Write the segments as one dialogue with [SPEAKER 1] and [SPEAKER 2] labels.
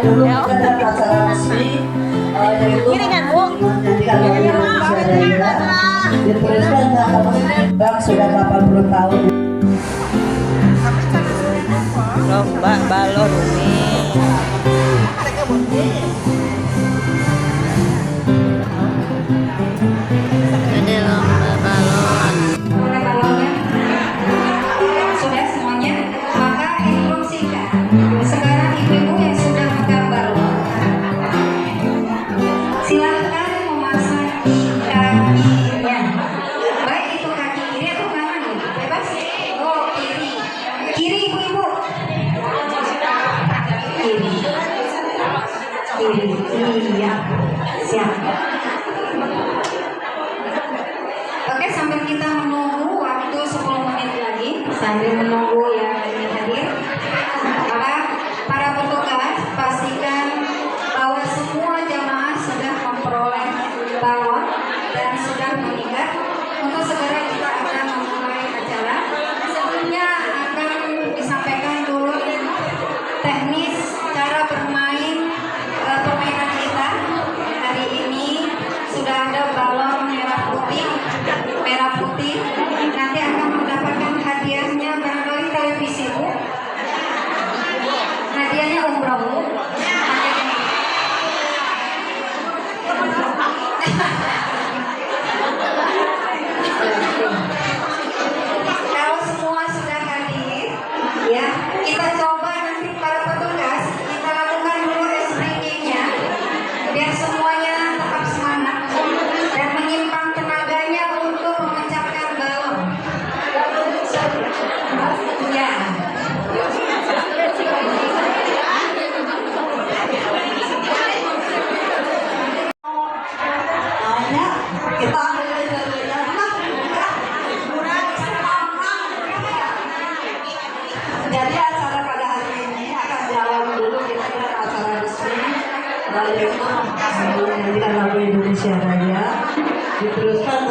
[SPEAKER 1] dulu kita ada acara resmi yaitu menjadikan Indonesia Raya diteruskan Bang sudah 80 tahun.
[SPEAKER 2] Lomba balon ini. Ada lomba balon.
[SPEAKER 3] Sudah semuanya, maka instruksikan. Sekarang ibu-ibu yang sudah megang balon, silahkan memasang di kakinya. Baik itu kaki kiri atau kanan, bebas. Oh kiri, kiri ibu-ibu. Kiri, iya, siap. Oke, sambil kita menunggu waktu 10 menit lagi, sambil menunggu yang ini hadir, maka para petugas pastikan bahwa semua jamaah sudah memperoleh balon dan sudah mengikat untuk segera kita akan memulai acara. Sebelumnya akan disampaikan dulu teknis cara bermain permainan kita. Hari ini sudah ada balon merah putih. Nanti akan mendapatkan hadiahnya barangkali televisi Bu. Hadiahnya umroh Bu. Kalau semua sudah hadir, ya kita coba nanti para petugas kita lakukan dulu SPG-nya biar semuanya tetap semangat dan menyimpan tenaganya untuk memecahkan balon. Ya.
[SPEAKER 1] Jadi acara pada hari ini akan jalan dulu kita ke acara resmi yaitu menyanyikan lagu Indonesia Raya diteruskan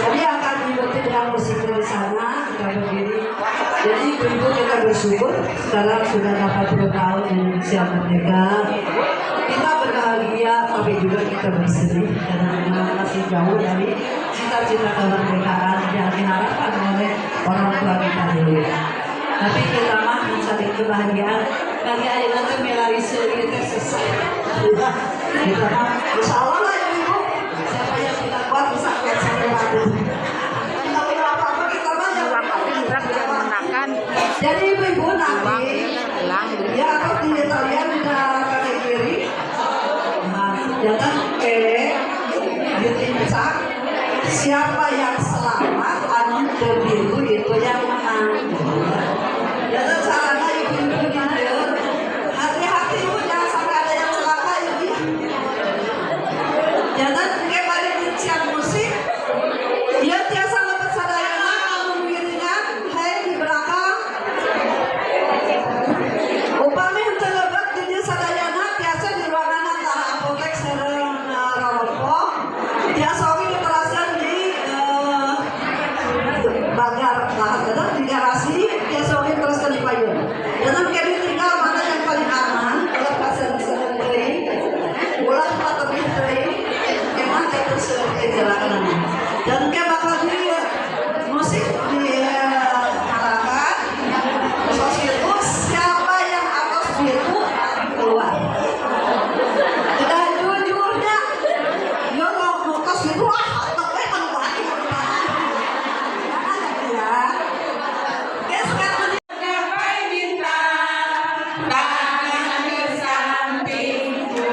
[SPEAKER 1] jadi akan diikuti dengan musik di sana kita berdiri. Jadi ibu kita bersyukur sekarang sudah 80 tahun Indonesia merdeka. Kita berbahagia tapi juga kita bersedih karena memang masih jauh dari cita-cita kemerdekaan yang diharapkan oleh orang tua kita dulu. Tapi kita mah mencari kebahagiaan bagi ayeuna teh melari seuri teh selesai. Kita mah insya Allah lah ya ibu. Siapa yang kita kuat bisa kuat sampai mati. Tapi apa-apa kita mah yang
[SPEAKER 2] Menggunakan
[SPEAKER 1] jadi ibu-ibu nanti ya aku tidak lihat di kaki kiri. Jangan ditincak siapa yang selamat anu terbiru itu yang menang. Jangan caranya ibu-ibu gitu. Hati-hati ibu jangan sampai ada yang celaka ibu. Jangan kembali dician musik. Dia tiasa lepas sadayana anu ngiringan hei di belakang. Upami henteu lebat di dieu sadayana tiasa di ruangan antara apotek sareng rokok. Tiasa oge diteraskan di bagar lah kadang di garasi tiasa oge diteraskan di payung. Dan kami tinggal mana yang paling aman kalau pasang sareng teuing. Ulah pateuh teuing. Emang itu seperti gerakan. Dan ke bakal di musik di arahkan sos itu siapa yang atas itu keluar. Tidak jujurnya yo mau tos itu tapi kan balik ya. Guys sekarang gapai bintang tangan ke samping ke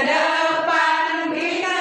[SPEAKER 1] depan kita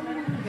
[SPEAKER 4] Indonesia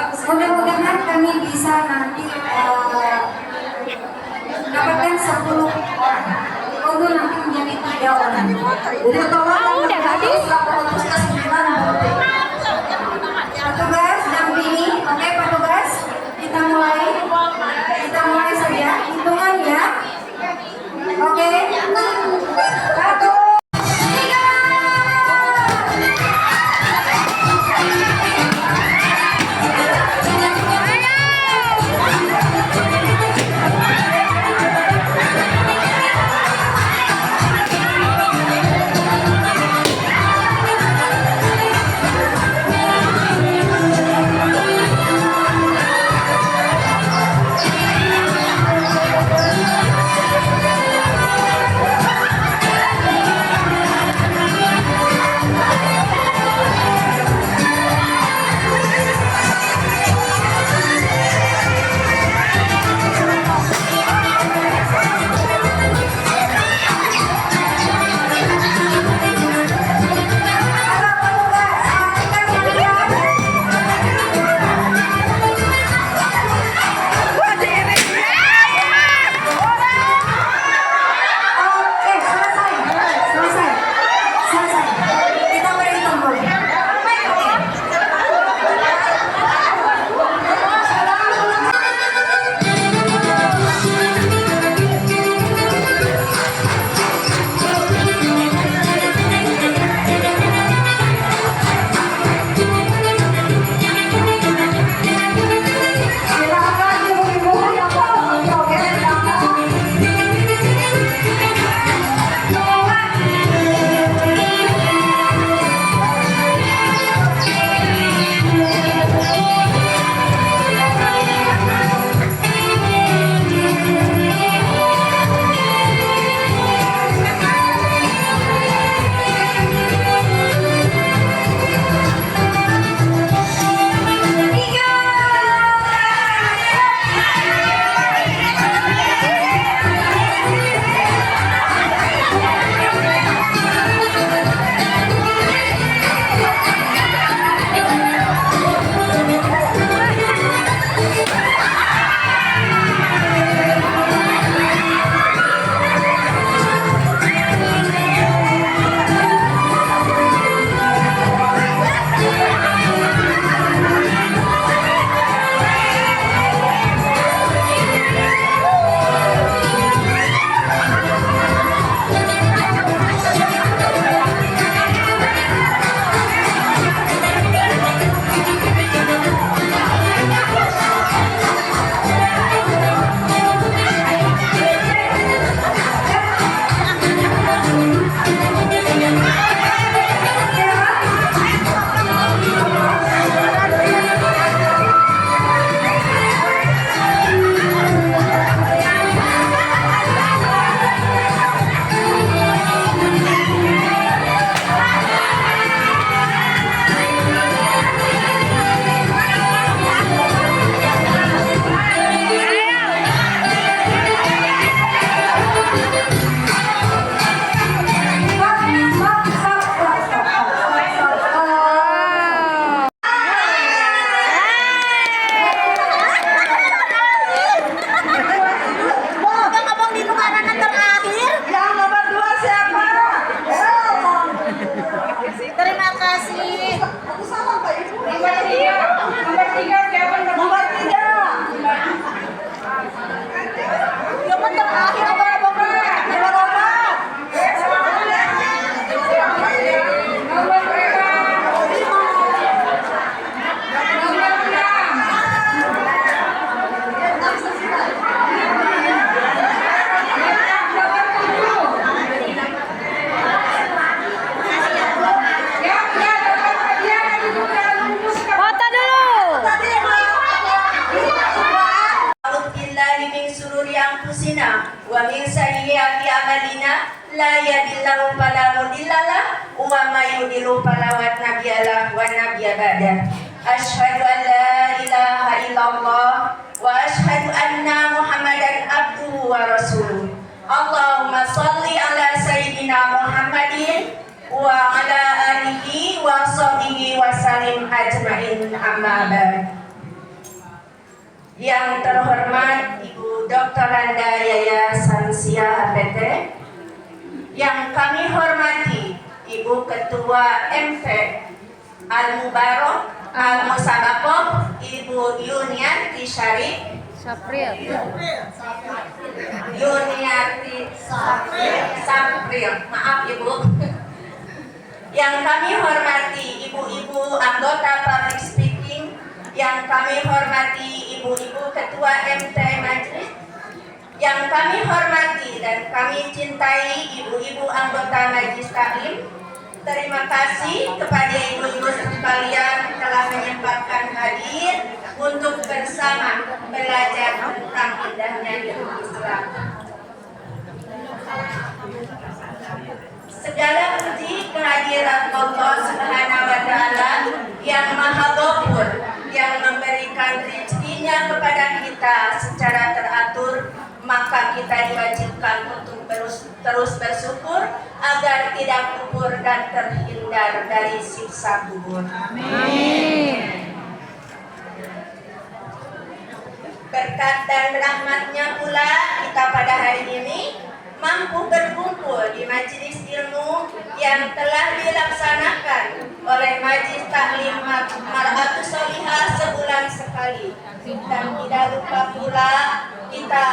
[SPEAKER 3] Mudah-mudahan kami bisa nanti dapatkan 10 orang. Untuk nanti menjadi 3 orang.
[SPEAKER 1] Jadi tolong
[SPEAKER 2] udah habis.
[SPEAKER 3] Petugas dampingi, oke petugas, kita mulai saja hitungan ya. Oke, 1, 3.
[SPEAKER 4] wa min sayyiati amalina la yadillahu fala mudhillalah wa may yudhilhu fala hadiyalah wa nabiyya ba'da. Asyhadu an la ilaha illallah wa asyhadu anna Muhammadan abduhu wa rasuluh. Allahumma shalli ala sayyidina Muhammadin wa ala alihi wa sahbihi wa sallim ajmain, amma ba'd. Yang terhormat Ibu Dr. Randa Yaya Sansia HPT, yang kami hormati Ibu Ketua MV Al-Mubarok Al-Musabakoh Ibu Yuniarti Syarif, Yuniarti Sapril, maaf Ibu. Yang kami hormati ibu-ibu anggota public speaking, yang kami hormati ibu-ibu ketua MT Majelis, yang kami hormati dan kami cintai ibu-ibu anggota Majelis Taklim. Terima kasih kepada ibu-ibu sekalian telah menyempatkan hadir untuk bersama belajar tentang indahnya ilmu Islam. Segala puji kehadirat Allah Subhanahu wa Ta'ala yang Maha Ghafur, yang memberikan rezekinya kepada kita secara teratur, maka kita diwajibkan untuk terus bersyukur agar tidak kufur dan terhindar dari siksa kubur.
[SPEAKER 2] Amin.
[SPEAKER 4] Berkat dan rahmatnya pula kita pada hari ini mampu berkumpul di majelis ilmu yang telah dilaksanakan oleh Majelis Taklim Mar'atus Sholihah sebulan sekali. Dan tidak lupa pula kita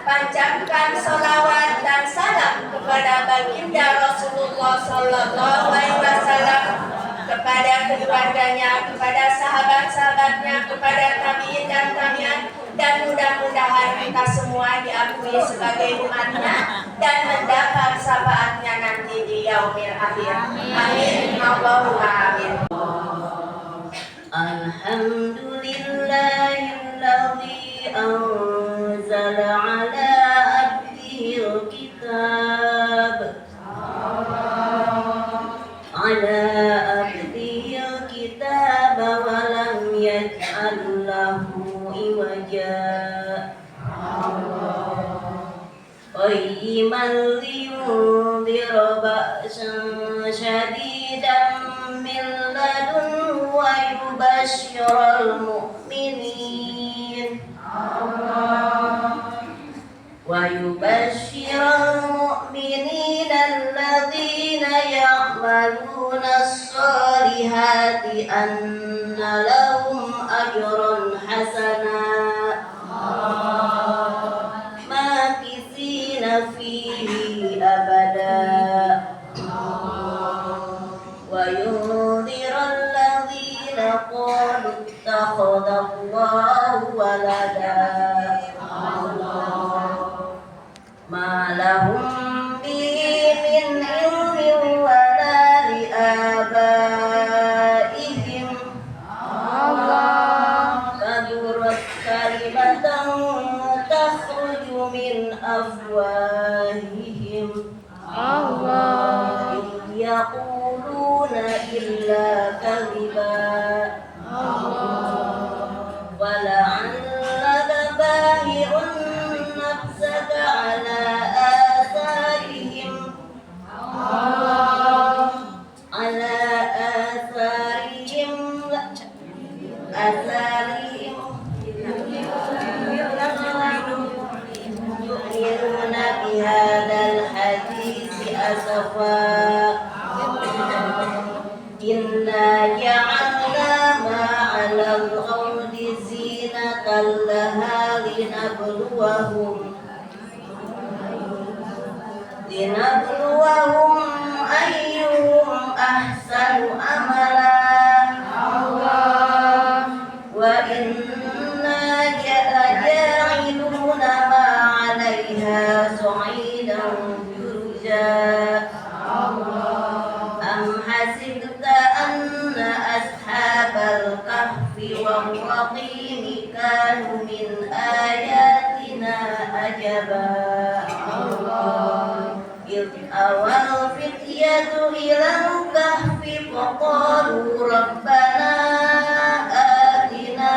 [SPEAKER 4] panjatkan sholawat dan salam kepada baginda Rasulullah Sallallahu Alaihi Wasallam, kepada keluarganya, kepada sahabat-sahabatnya, kepada tabi'in dan tabi'at, dan mudah-mudahan kita semua diakui sebagai umatnya dan mendapat syafaatnya nanti di yaumil akhir. Amin. Allahumma amin. Alhamdulillahilladzi anzala ala abdihil kitab ala abdihil kitab wa lam yaj'al lahu iwaja qayyiman liyundhira ba'san syadidan min ladunhu wa yubashshiral mu'minin alladzina ya'maluna as-solihati anna lahum ajran hasana makisina fihi abada wa yundhiral ladzina qalu ittakhadallahu walada ma lahum bihi min ilmin wala li abaihim kaburat kalimatan takhruju min afwahihim yaquluna illa kadhiba wala'allaka bahi'un nafsaka ala atharihim yu'minuna bihadzal hadisi asafa inna ja'alna ma'alal ardi zinatan laha linabluwahum ayyuhum ahsanu amala wa inna ja'iluna ma 'alaiha sa'idan jurja am hasibta anna ashabal kahfi wal raqim kanu min ayatina ajaba awal fityatu ilal kahfi faqalu rabbana atina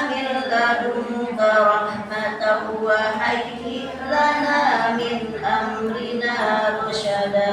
[SPEAKER 4] min ladunka rahmatan wa hayyi lana min amrina rasyada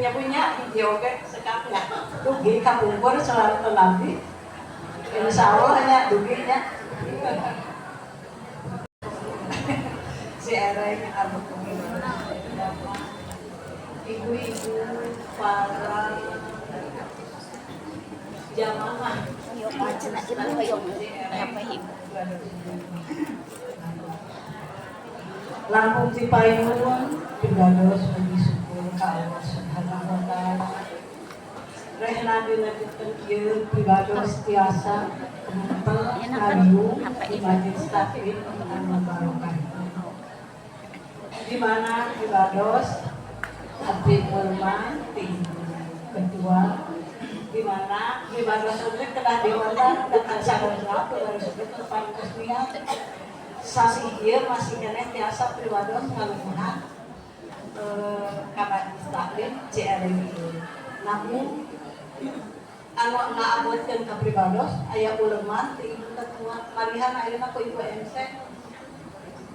[SPEAKER 1] punya video oke sekapnya dugi kabungkur selalu tenang insya Allah hanya duginya si ereng abu ibu-ibu para jamaah Lampung Cipayung pidados puji syukur ka Allah Subhanahu wa taala. Rehna dilanjutkeun ieu pidados tiasa kumpul kayu di majelis taklim anu barokah. Di mana pidados abdi ulama ketua di mana pidados objek telah diwatan dengan sadar pidados objek paling kesenian sasi ieu masih keneh tiasa pidados ngalungguhan kabar taklim CRMI. Namun anu ngaabotkeun ka pribados aya ulama ti ibu ketua marihan ayeuna ku ibu MC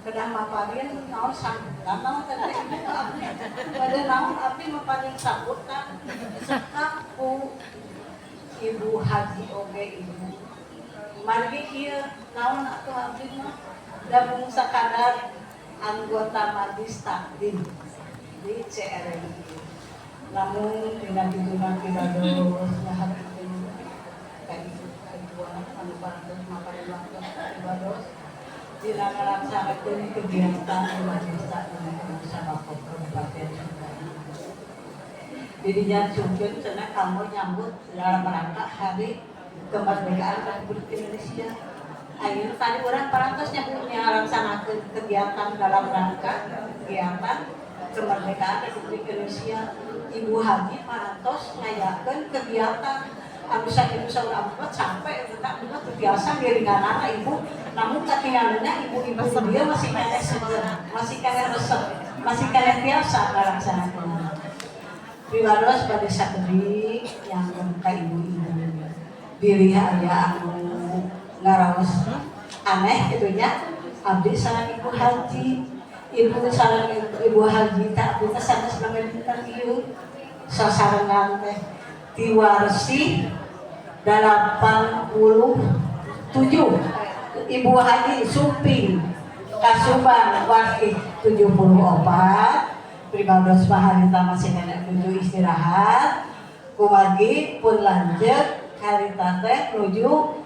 [SPEAKER 1] kedah maparin naon sambutan naon teh pada naon abdi maparin sambutan ku ibu haji oge ibu margi ieu naon atuh abdi mah gabung sakadar anggota majelis taklim di CRMI. Namun dengan tuntunan pidados ngahareukeun ka ibu ketua anu bantu maparin waktu pidados dina ngalaksanakeun kegiatan di majelis taklim sabab kabupaten Sunda. Dirinya sungkeun cenah kamu nyambut dalam rangka hari kemerdekaan Republik Indonesia. Ayeuna tadi urang parantos ngalaksanakeun kegiatan dalam rangka kegiatan kemerdekaan Republik Indonesia. Ibu Haji parantos ngayakeun kegiatan anu sakitu saur abad sampai eta biasa giringanana ibu namun katingalna ibu-ibu dia masih kena resep masih kena biasa ngalaksanakeun pidados pada sakedik yang ka ibu-ibu diri aya anu ngaraos aneh gitunya abdi sareng ibu haji ibu sareng ibu haji tak abdi sanes ngameureun ieu sasarengan teh tiwarsi 87 ibu haji Suping Kasuban Wakil 74 pribados paharita masih nenek menuju istirahat kumagi pun lanjut harita teh menuju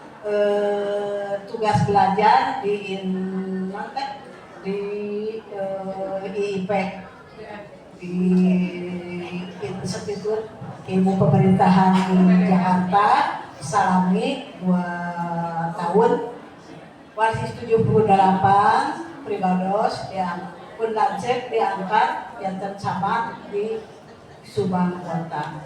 [SPEAKER 1] tugas belajar di IIP di Institut Ilmu Pemerintahan Jakarta salami 2 tahun warsis 78 pribados yang pun lanjut diangkat yang tercamat di Subang Kota.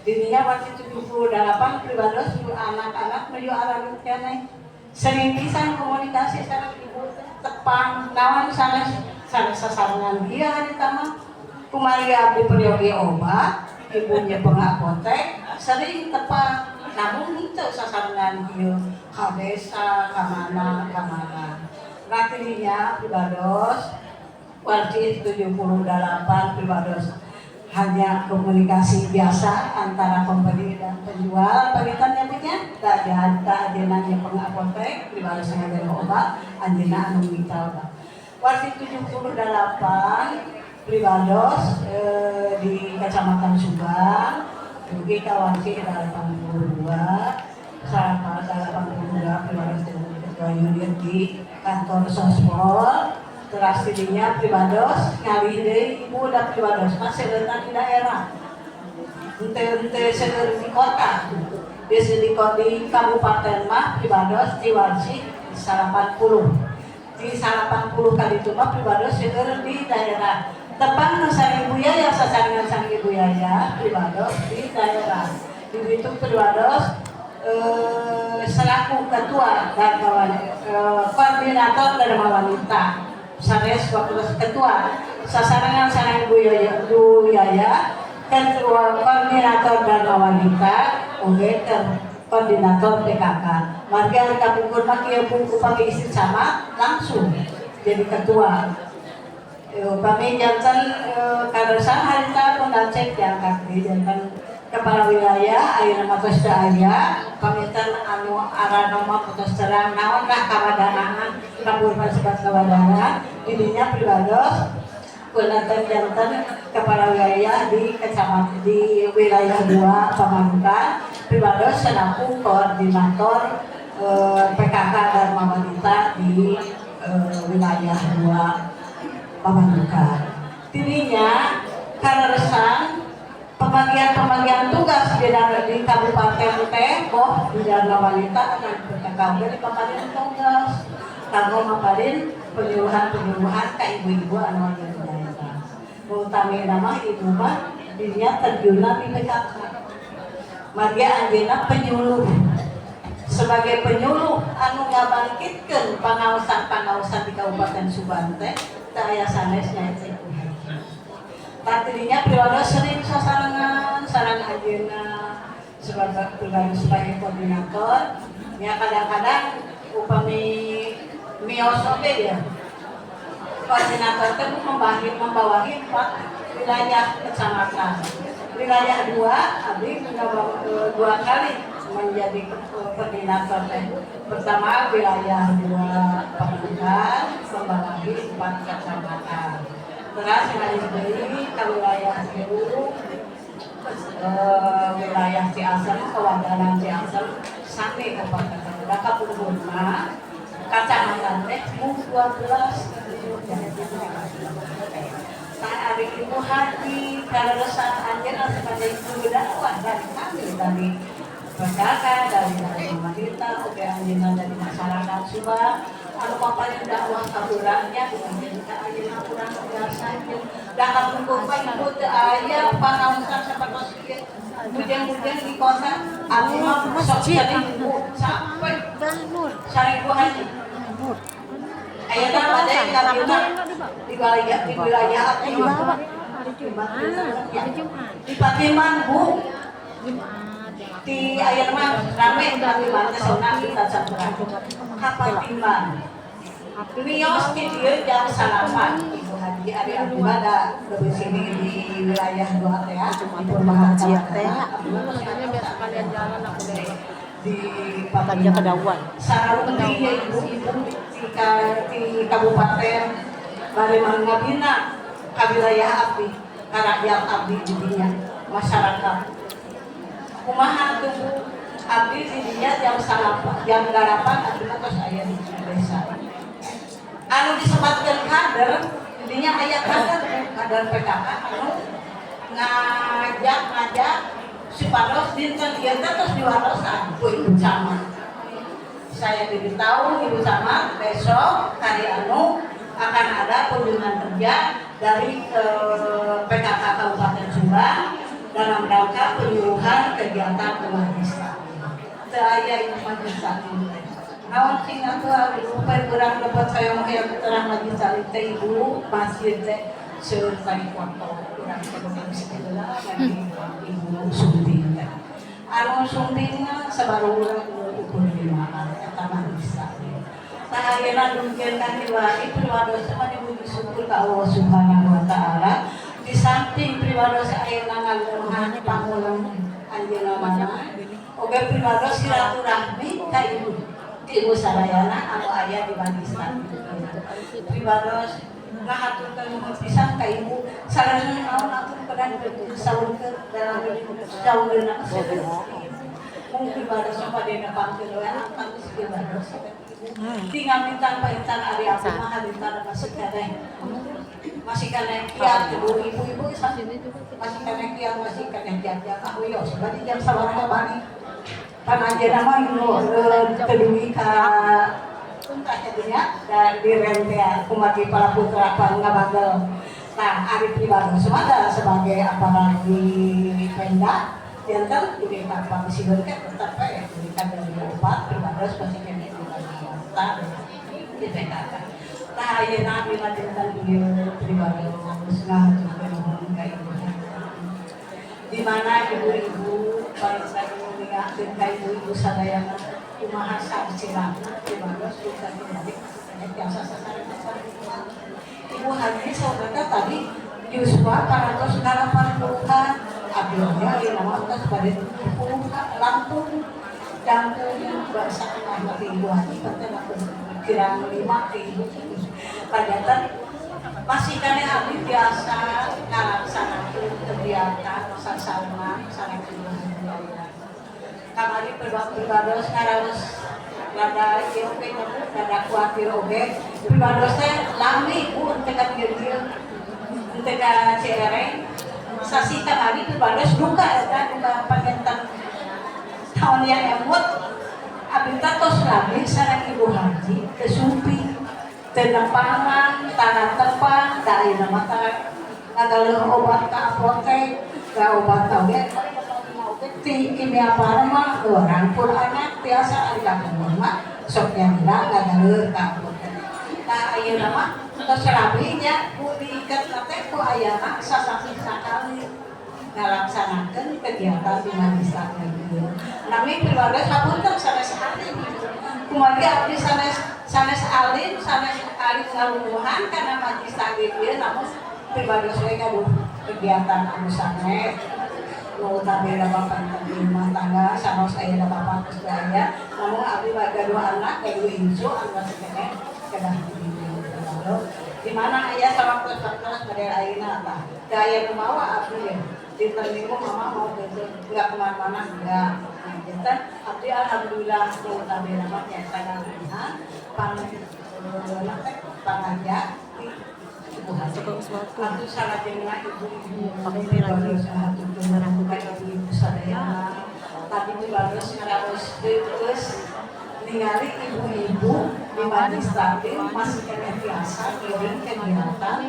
[SPEAKER 1] Dirinya warsis 78 pribados anak-anak menuju alam keneh sering pisan komunikasi sareng ibu tepang nawan sanes sasarangan dia hari tamat kumari abdi peryogi obat ibunya pengapotek sering tepang namun itu sasarangan dia ka desa kamana ratirinya pribados warsis 78 pribados hanya komunikasi biasa antara pembeli dan penjual pagitannya punya tak ada ajenanya pengapotek pribados ngadain obat anjena anu minta obat warsis 78 pribados di Kecamatan Subang dugi ka warsis 82 sareng 82 pribados unit di kantor Sospol teras dirinya pribados ngalih deui ibu da pribados masih letak di daerah ente seueur di kota biasa di kabupaten mah pribados di warsi 80 di 80 kali itu mah pribados seueur di daerah tepang sang ibu ya sasarangan sang ibu ya pribados di daerah di Bitung pribados selaku ketua Dharma koordinator Dharma Wanita sanes waktu ketua sasarangan sarang Buyaya ketua koordinator Dharma Wanita oge koordinator PKK marga kabukur makia buku pagi isi sama langsung jadi ketua kami jantan kadersan harita pun cek diangkat jantan kepala wilayah ayeuna matos teu aya pamitan anu aranoma putus terang naon lah kawadanaan kabupaten sebat kawadangan didinya pribados punten janten kepala wilayah di kecamatan di wilayah 2 Pamanukan pribados selaku koordinator PKK Dharma Wanita di wilayah 2 Pamanukan dirinya kadersan pembagian tugas di kabupaten Teboh di Dharma Wanita dan PKK di pembagian tugas kanggo maparin penyuluhan ke ibu-ibu anu aya di daerah. Utami nama ibu mah dirinya terjunna di PKK. Marga anjeunna penyuluh. Sebagai penyuluh anu ngabangkitkeun pangaosan di Kabupaten Subang teh teu aya sanesna teh. Dirinya periode sering sasarangan sarang ajeuna sebagai koordinator ya kadang-kadang upami mios oke dia koordinator itu membawahi 4 wilayah kecamatan wilayah 2 abdi 2 kali menjadi koordinator pertama wilayah 2 Pamanukan membawahi 4 kecamatan terus dari ke wilayah Biru wilayah Ciasem kewadanan Ciasem sampai ke Kapurma kecamatan teh 12 nah hari itu hati karesan anjeunna sebagai guru dakwah dari kami dari PKK dari wanita oke anjeunna dari masyarakat Subang anu paparin dakwah kaburangnya anjeunna ayeuna urang biasa da kapungkur bae ibu teu aya pangaosan sapertos ieu bujang-bujang di kota aku mah sok jadi ibu sampai saribu haji ayeuna bade kabiuna di wilayah di Patiman Bu di ayeuna mah rame Patiman teh sona kita campuran Patiman Mios di dieu jam 9 Ibu Haji Ari Abdullah da di sini di wilayah 2 teh di perumahan teh
[SPEAKER 2] biasa kalian jalan aku deh
[SPEAKER 1] di
[SPEAKER 2] kerja kedauan
[SPEAKER 1] sareng ibu-ibu di Kabupaten Bariman ngabina ka wilayah abdi ka rakyat abdi di dinya masyarakat kumaha tuh abdi di dinya jam 8 abdi tos aya di desa anu disebatkeun kader dinya aya kader PKK anu ngajak supados dinten ieu teh tos diwarosan ku Ibu Camat. Saya diberitahu Ibu Camat besok hari anu akan ada kunjungan kerja dari PKK Kabupaten Subang dalam rangka penyuluhan kegiatan umat Islam. Teu aya ieu majelis taklim. Naon sing atuh upaya urang dapat saya mah aya terang majelis taklim teh ibu masjid teh seueur tadi foto urang kudu sekolah lagi ibu sunting teh. Anu suntingna sabaru urang ukur limaan eta majelis taklim. Tah ayeuna dungkeun ka kiwari priwados mah dipuji syukur ka Allah Subhanahu wa taala. Di samping priwados ayeuna ngaluhan pangulung anjeunna mana oge priwados silaturahmi ka ibu sadayana anu aya di majelis taklim. Priwados ngahaturkeun nuhun pisan ka ibu sareng naon atur kedan saurkeun dalam saurkeun mungkin priwados padena pangkeun angkat priwados tinggal minta paintan ari aku mah harintan masih kena kiat ibu-ibu masih kena kiat masih kena jaga aku yo berarti jam sabaraha balik kan ajeuna mah kedui ka tuntah jadinya dari rentea kumati para putra ngabagel nah ari priwados mah sebagai aparat di Pemda
[SPEAKER 2] Diantar kulit apa misi berkat tetap ya berikan dari obat berbadas masih kena tak di PKK. Nah ya nabi majikan beliau berbadas nggak tuh kayak di mana ibu-ibu paling sering mengingatkan kayak ibu-ibu sadayana kumaha sarjilana berbadas bisa diadik biasa sasaran ibu Haji saudara tadi Yuswa para tos kalapan puluhan abilnya di nama atas pada Lampung jangkaunya bahasa kena ibu Haji katanya aku kira 5 ibu padahal masih kena abdi biasa ngalaksanakeun kegiatan sasana kamari perbados ngaraos rada ieu oge rada kuatir oge perbados teh lami bu teh ka dieu teh ka Cihereng sasi kamari perbados duka eta duka panjenengan tahun yang emut abdi tos lami sareng ibu Haji teu sumpi teu nempangan tanah tepang da ayeuna mah ngagaleung obat ka apotek ka obat oge ti kimia farma orang pun anak biasa ada kampung mah sok yang nggak galeur ka apotek nah ayeuna mah tos rabinya ku diikat teh ku ayeuna sasaki sakali ngalaksanakeun kegiatan di majlis taklim nami keluarga sapunten sanes alim kumaha abdi sanes alim ngalungguhan karena majlis taklim ieu namun pribadi we gaduh kegiatan anu sanes nu tabela bapak rumah tangga sanos aya bapak geus daya namun abdi gaduh anak gaduh incu anu sakene kedah di mana aya sawaktos-waktos pada ayeuna tah daya nu mawa abdi ya dinten minggu mama mau enggak kemana-mana enggak nah abdi alhamdulillah nu tabela mah nyaeta ngalihan pangajak ibu Haji atuh salajengna ibu-ibu ibu sadayana tadi dibagus ngaraos geus ningali ibu-ibu di majlis taklim masih kena biasa kirim kegiatan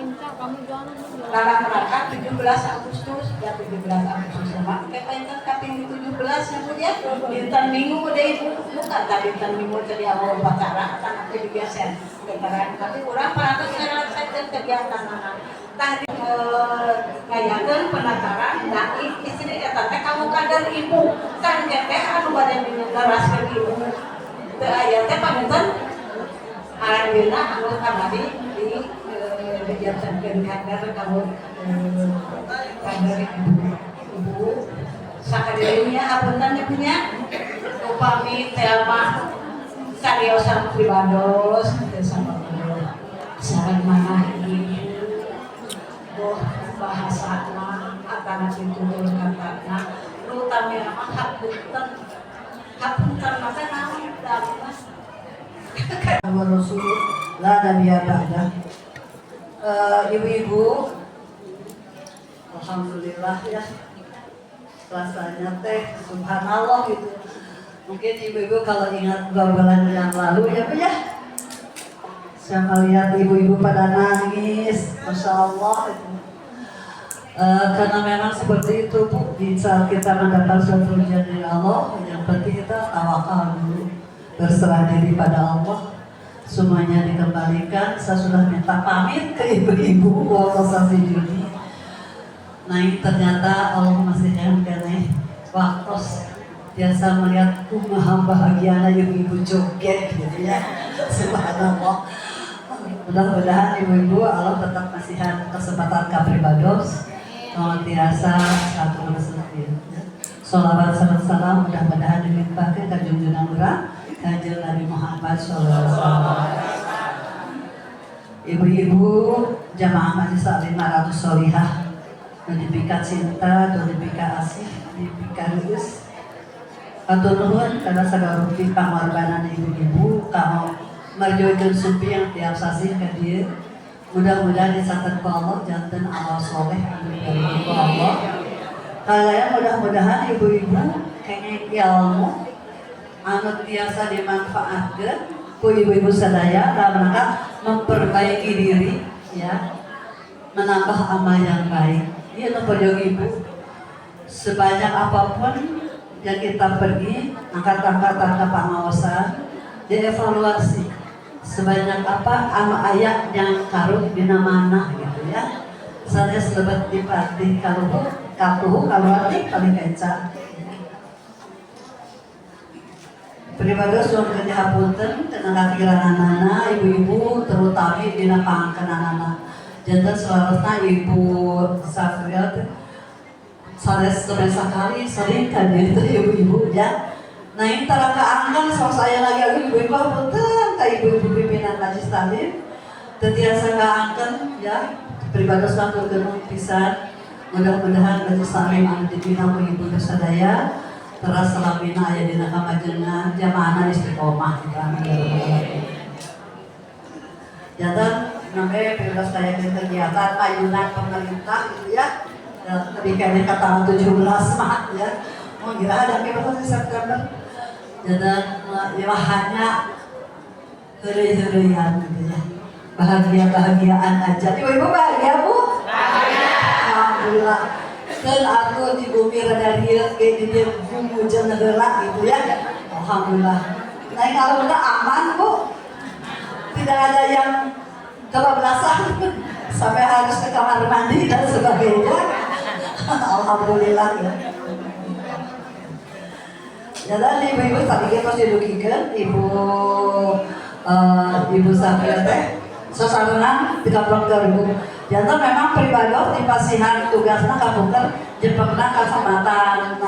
[SPEAKER 2] rangka 17 Agustus ya 17 Agustus sama kepengen kaping 17 ya Bu ya dinten minggu udah ibu bukan tadi dinten minggu tadi awal upacara karena itu biasa kegiatan tapi urang para ngelaksanakeun kegiatan anak tadi ngayakeun penataran nah istri eta teh kamu kader ibu kan teh anu bade ngelaraskeun ibu teu aya teh panenten alhamdulillah anu kamari di dijantankeun kader kamu kader ibu sakadirinya hapunten punya upami telma kariosan pribados sama sareng manah ibu bahasana atana ditutur katana terutama mah hapunten maka naon damas
[SPEAKER 1] Nama Rasul la nabiya ba'da. Ibu-ibu alhamdulillah ya rasanya teh subhanallah gitu. Mungkin ibu-ibu kalau ingat bulan yang lalu ya Bu ya saya melihat ibu-ibu pada nangis Masya Allah itu. Karena memang seperti itu Bu, di saat kita mendapat suatu ujian dari Allah yang penting kita tawakal dulu, berserah diri pada Allah, semuanya dikembalikan. Saya sudah minta pamit ke ibu-ibu waktu Juni. Nah ini ternyata Allah masih yang kene waktu biasa melihat kumaha bahagiana ibu-ibu joget gitu ya. Subhanallah. Mudah-mudahan ibu-ibu Allah tetap kasihan kesempatan kapribados tiasa satu persatu. Sholawat salam mudah-mudahan dilimpahkan ke junjungan urang Kanjeng Nabi Muhammad SAW. Ibu-ibu jamaah majelis taklim 500 solihah dipika cinta, dipika asih, dipika lulus. Atur nuhun karena sagarupi pangorbanan ibu-ibu kamu merjuikan supi yang tiap sasi ke dia. Mudah-mudahan dicatat ke Allah jantan amal soleh dari Allah. Kalian mudah-mudahan ibu-ibu kenging ilmu anu biasa dimanfaatkan ku ibu-ibu sadaya dalam rangka memperbaiki diri ya, menambah amal yang baik. Ieu nu pojok ibu sebanyak apapun yang kita pergi, angkatan-angkatan ke pengawasan, dievaluasi sebanyak apa ayat yang karut di mana gitu ya. Saya selebat dipati kalau hati paling kencang. Pribadi sudah kerja hapunten tenaga kirana ibu-ibu terutama di pangkan anak-anak. Jantan seharusnya ibu Safriat sanes sekali sering kan itu ibu-ibu ya. Nah ini tara keangkan sama saya lagi ibu-ibu hapunten ke ibu-ibu pimpinan Majlis Taklim. Tetiasa keangkan ya. Pribadi suatu genung pisan. Mudah-mudahan Majlis Taklim anu dibina ku ibu sadaya terus selamina aya dina kamajengan jamaahna istiqomah jantan namanya pribadi saya kegiatan ayunan pemerintah gitu ya. Ketika ini kata 17 Maret ya. Mau kira ada berapa September. Jantan ilahannya hari-harian gitu ya. Bahagia-bahagiaan aja. Ibu-ibu bahagia, Bu? Bahagia. Alhamdulillah. Dan aku di bumi rada rieu kayak di bumi hujan negara gitu ya. Alhamdulillah. Nah kalau udah aman, Bu. Tidak ada yang kebablasan sampai harus ke kamar mandi dan sebagainya. Alhamdulillah ya. Jadi ibu-ibu tadi kita didugikan ibu Safia teh sasaran 30.000. Jantan memang pribadi di pasihan tugasnya kabuker jepangna kacamatan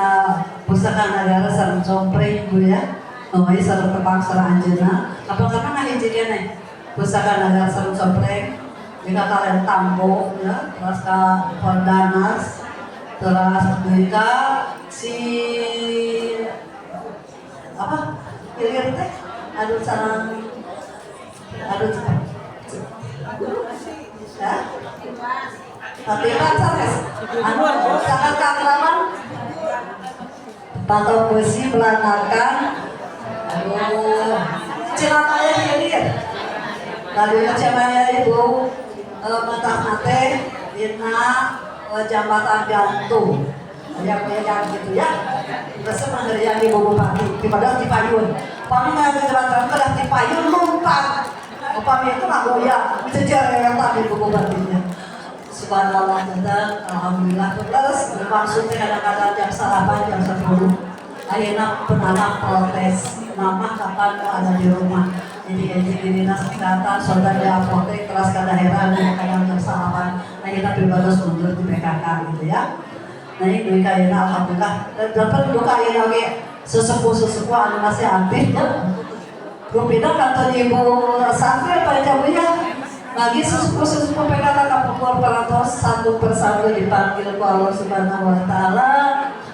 [SPEAKER 1] pusaka negara sareng compre ibu ya. Ngomongin sareng tepang sareng anjeuna. Apa-apa ngahiji keneh pusaka negara sareng compre jika kalian tampo ya terus ke Pondanas terus mereka si apa kirim teh aduh sareng aduh ya tapi sanes anu sangat kakraman Patok Besi melanakan Cilamaya ini lalu Cilamaya ibu mentah mate dina jambatan gantung yang gitu ya resep yang di Bupati di padahal di Payun kami nggak jembatan kedah di Payun lompat upami itu nggak goyang sejarah yang tadi Bupatinya. Subhanallah dan alhamdulillah terus maksudnya kadang-kadang jam sarapan jam 10 akhirnya penanam protes mama kapan mau ada di rumah jadi di dinas kesehatan saudara di apotek terus ke daerah kadang jam sarapan akhirnya pribadi mundur di PKK gitu ya. Nah ini duit kayaknya alhamdulillah dan dapat duit kayaknya lagi sesepuh anu masih aktif ya. Rupina kantor ibu Safir pada jamunya lagi sesepuh PKK kapukul peratos satu persatu dipanggil ku Allah Subhanahu Wa Taala.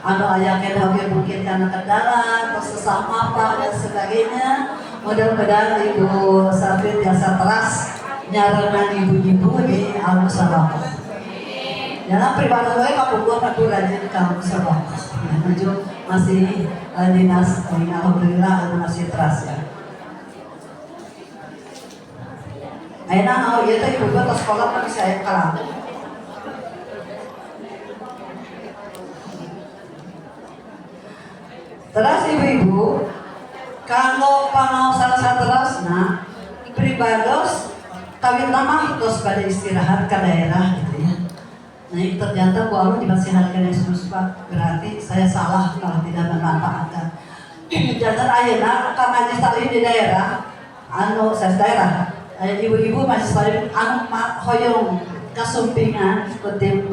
[SPEAKER 1] Anu ayahnya hampir mungkin karena kendala atau sesama apa dan sebagainya. Mudah-mudahan ibu Safir biasa teras nyarenan ibu-ibu di Al-Musabah. Dalam pribadi saya kapukul aku rajin ke Al-Musabah. Masih dinas, alhamdulillah masih teras ya. Aina kalau iya teh ibu ke sekolah tapi saya kalah. Terus ibu-ibu, kalau pengawasan terusna pribados kawin lama terus pada istirahat ke daerah gitu ya. Nah ini ternyata Bu Alu dibasihatkan Yesus Pak, berarti saya salah kalau tidak memanfaatkan. Jangan ayeuna ka Majlis Taklim di daerah, anu saya daerah. Ibu-ibu Majlis Taklim anu hoyong kasumpingan tim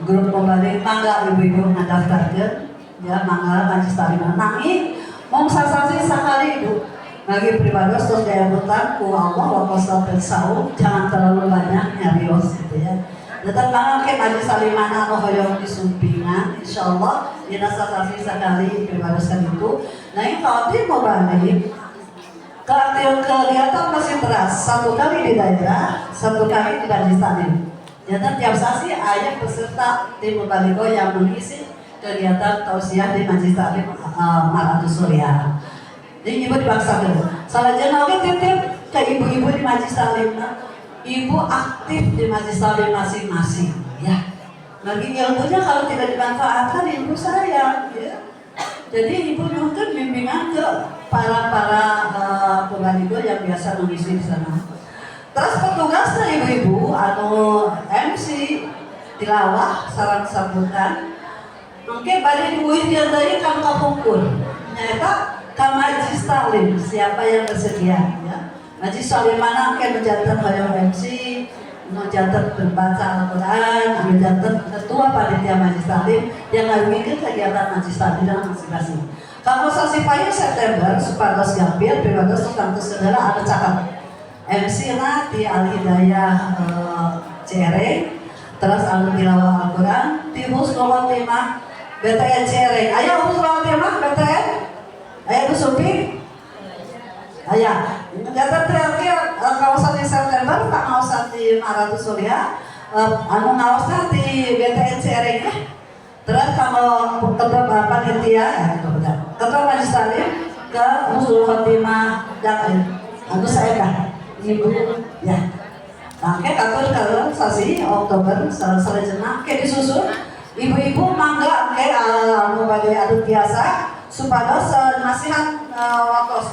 [SPEAKER 1] grup pembalik mangga ibu-ibu ngadaftarkeun ya mangga Majlis Taklim nanging mong sasasi sakali ibu bagi pribadi terus daya hutan ku Allah wa qasal tersau jangan terlalu banyak nyarios gitu ya. Datang banget ke Majlis Taklim mana anu hoyong disumpingan insyaallah dina sasasi sakali pribadi itu. Nah ini kalau dia mau balik kegiatan masih teras, satu kali di daerah, satu kali di Majlis Taklim. Jadi tiap sasi ayah peserta tim Baligo yang mengisi kegiatan tausiah di Majlis Taklim Maratus Surya. Jadi ibu dipaksa dulu. Salah jenawnya titip ke ibu-ibu di Majlis Taklim. Ibu aktif di Majlis Taklim masing-masing, ya. Lagi ilmunya kalau tidak dimanfaatkan ilmu sayang, ya. Jadi ibu nuntut bimbingan ke para pengadilan yang biasa mengisi di sana. Terus petugasnya ibu-ibu atau MC tilawah sarang sambutan. Mungkin pada dibuih diandai kan kapungkur. Nyata kamajis taklim siapa yang bersedia, ya. Majlis taklim mana mungkin mencatat hoyong MC, mencatat membaca Al-Quran, mencatat ketua panitia majlis taklim yang ngaruhi kegiatan majlis taklim dalam masing-masing. Kalau sesi payung September, supados gampil, privados tentang saudara ada cakap MC na di Al-Hidayah Cereng, terus Al-Tilawah Al-Quran, di Husnul Timah BTN Cereng. Ayo Husnul Timah BTN, ayo Bu Supi, ayo. Mencatat terakhir kawasan di September, tak kawasan di Maratus Surya, anu ngawasnya di BTN Cereng ya. Terus kalau ketua panitia, ketua majlis taklim ke Husnul Khotimah dan anu saya dah ibu ya. Nah, katur kalau sasi Oktober selesai ke disusun ibu-ibu mangga ke anu badai adut biasa supados nasihat wartos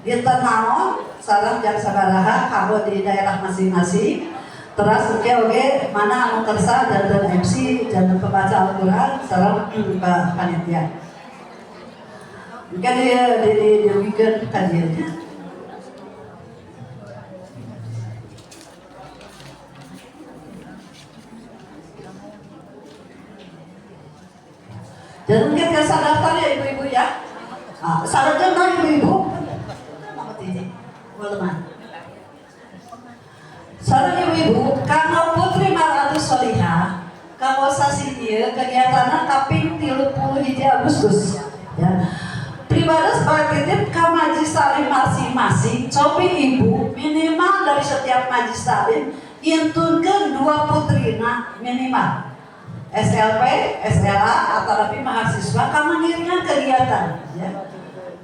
[SPEAKER 1] dinten naon sareng jang sabaraha kanggo di daerah masing-masing. Terus oke mana anu kersa dan MC dan pembaca Al-Quran sareng panitia. Mungkin di weekend kajiannya. Dan mungkin biasa daftar ya ibu-ibu ya. Sarankan ibu-ibu. Sarang ibu-ibu, karena Putri Maratus Solihah, kawasan ieu kegiatanna kaping 31 Agustus. Ya. Pribados bertitip ke majlis taklim masing-masing, cobi ibu minimal dari setiap majlis taklim intunkeun 2 putrina minimal. SLP, SLA, atau lebih mahasiswa kamu ngiringan kegiatan ya.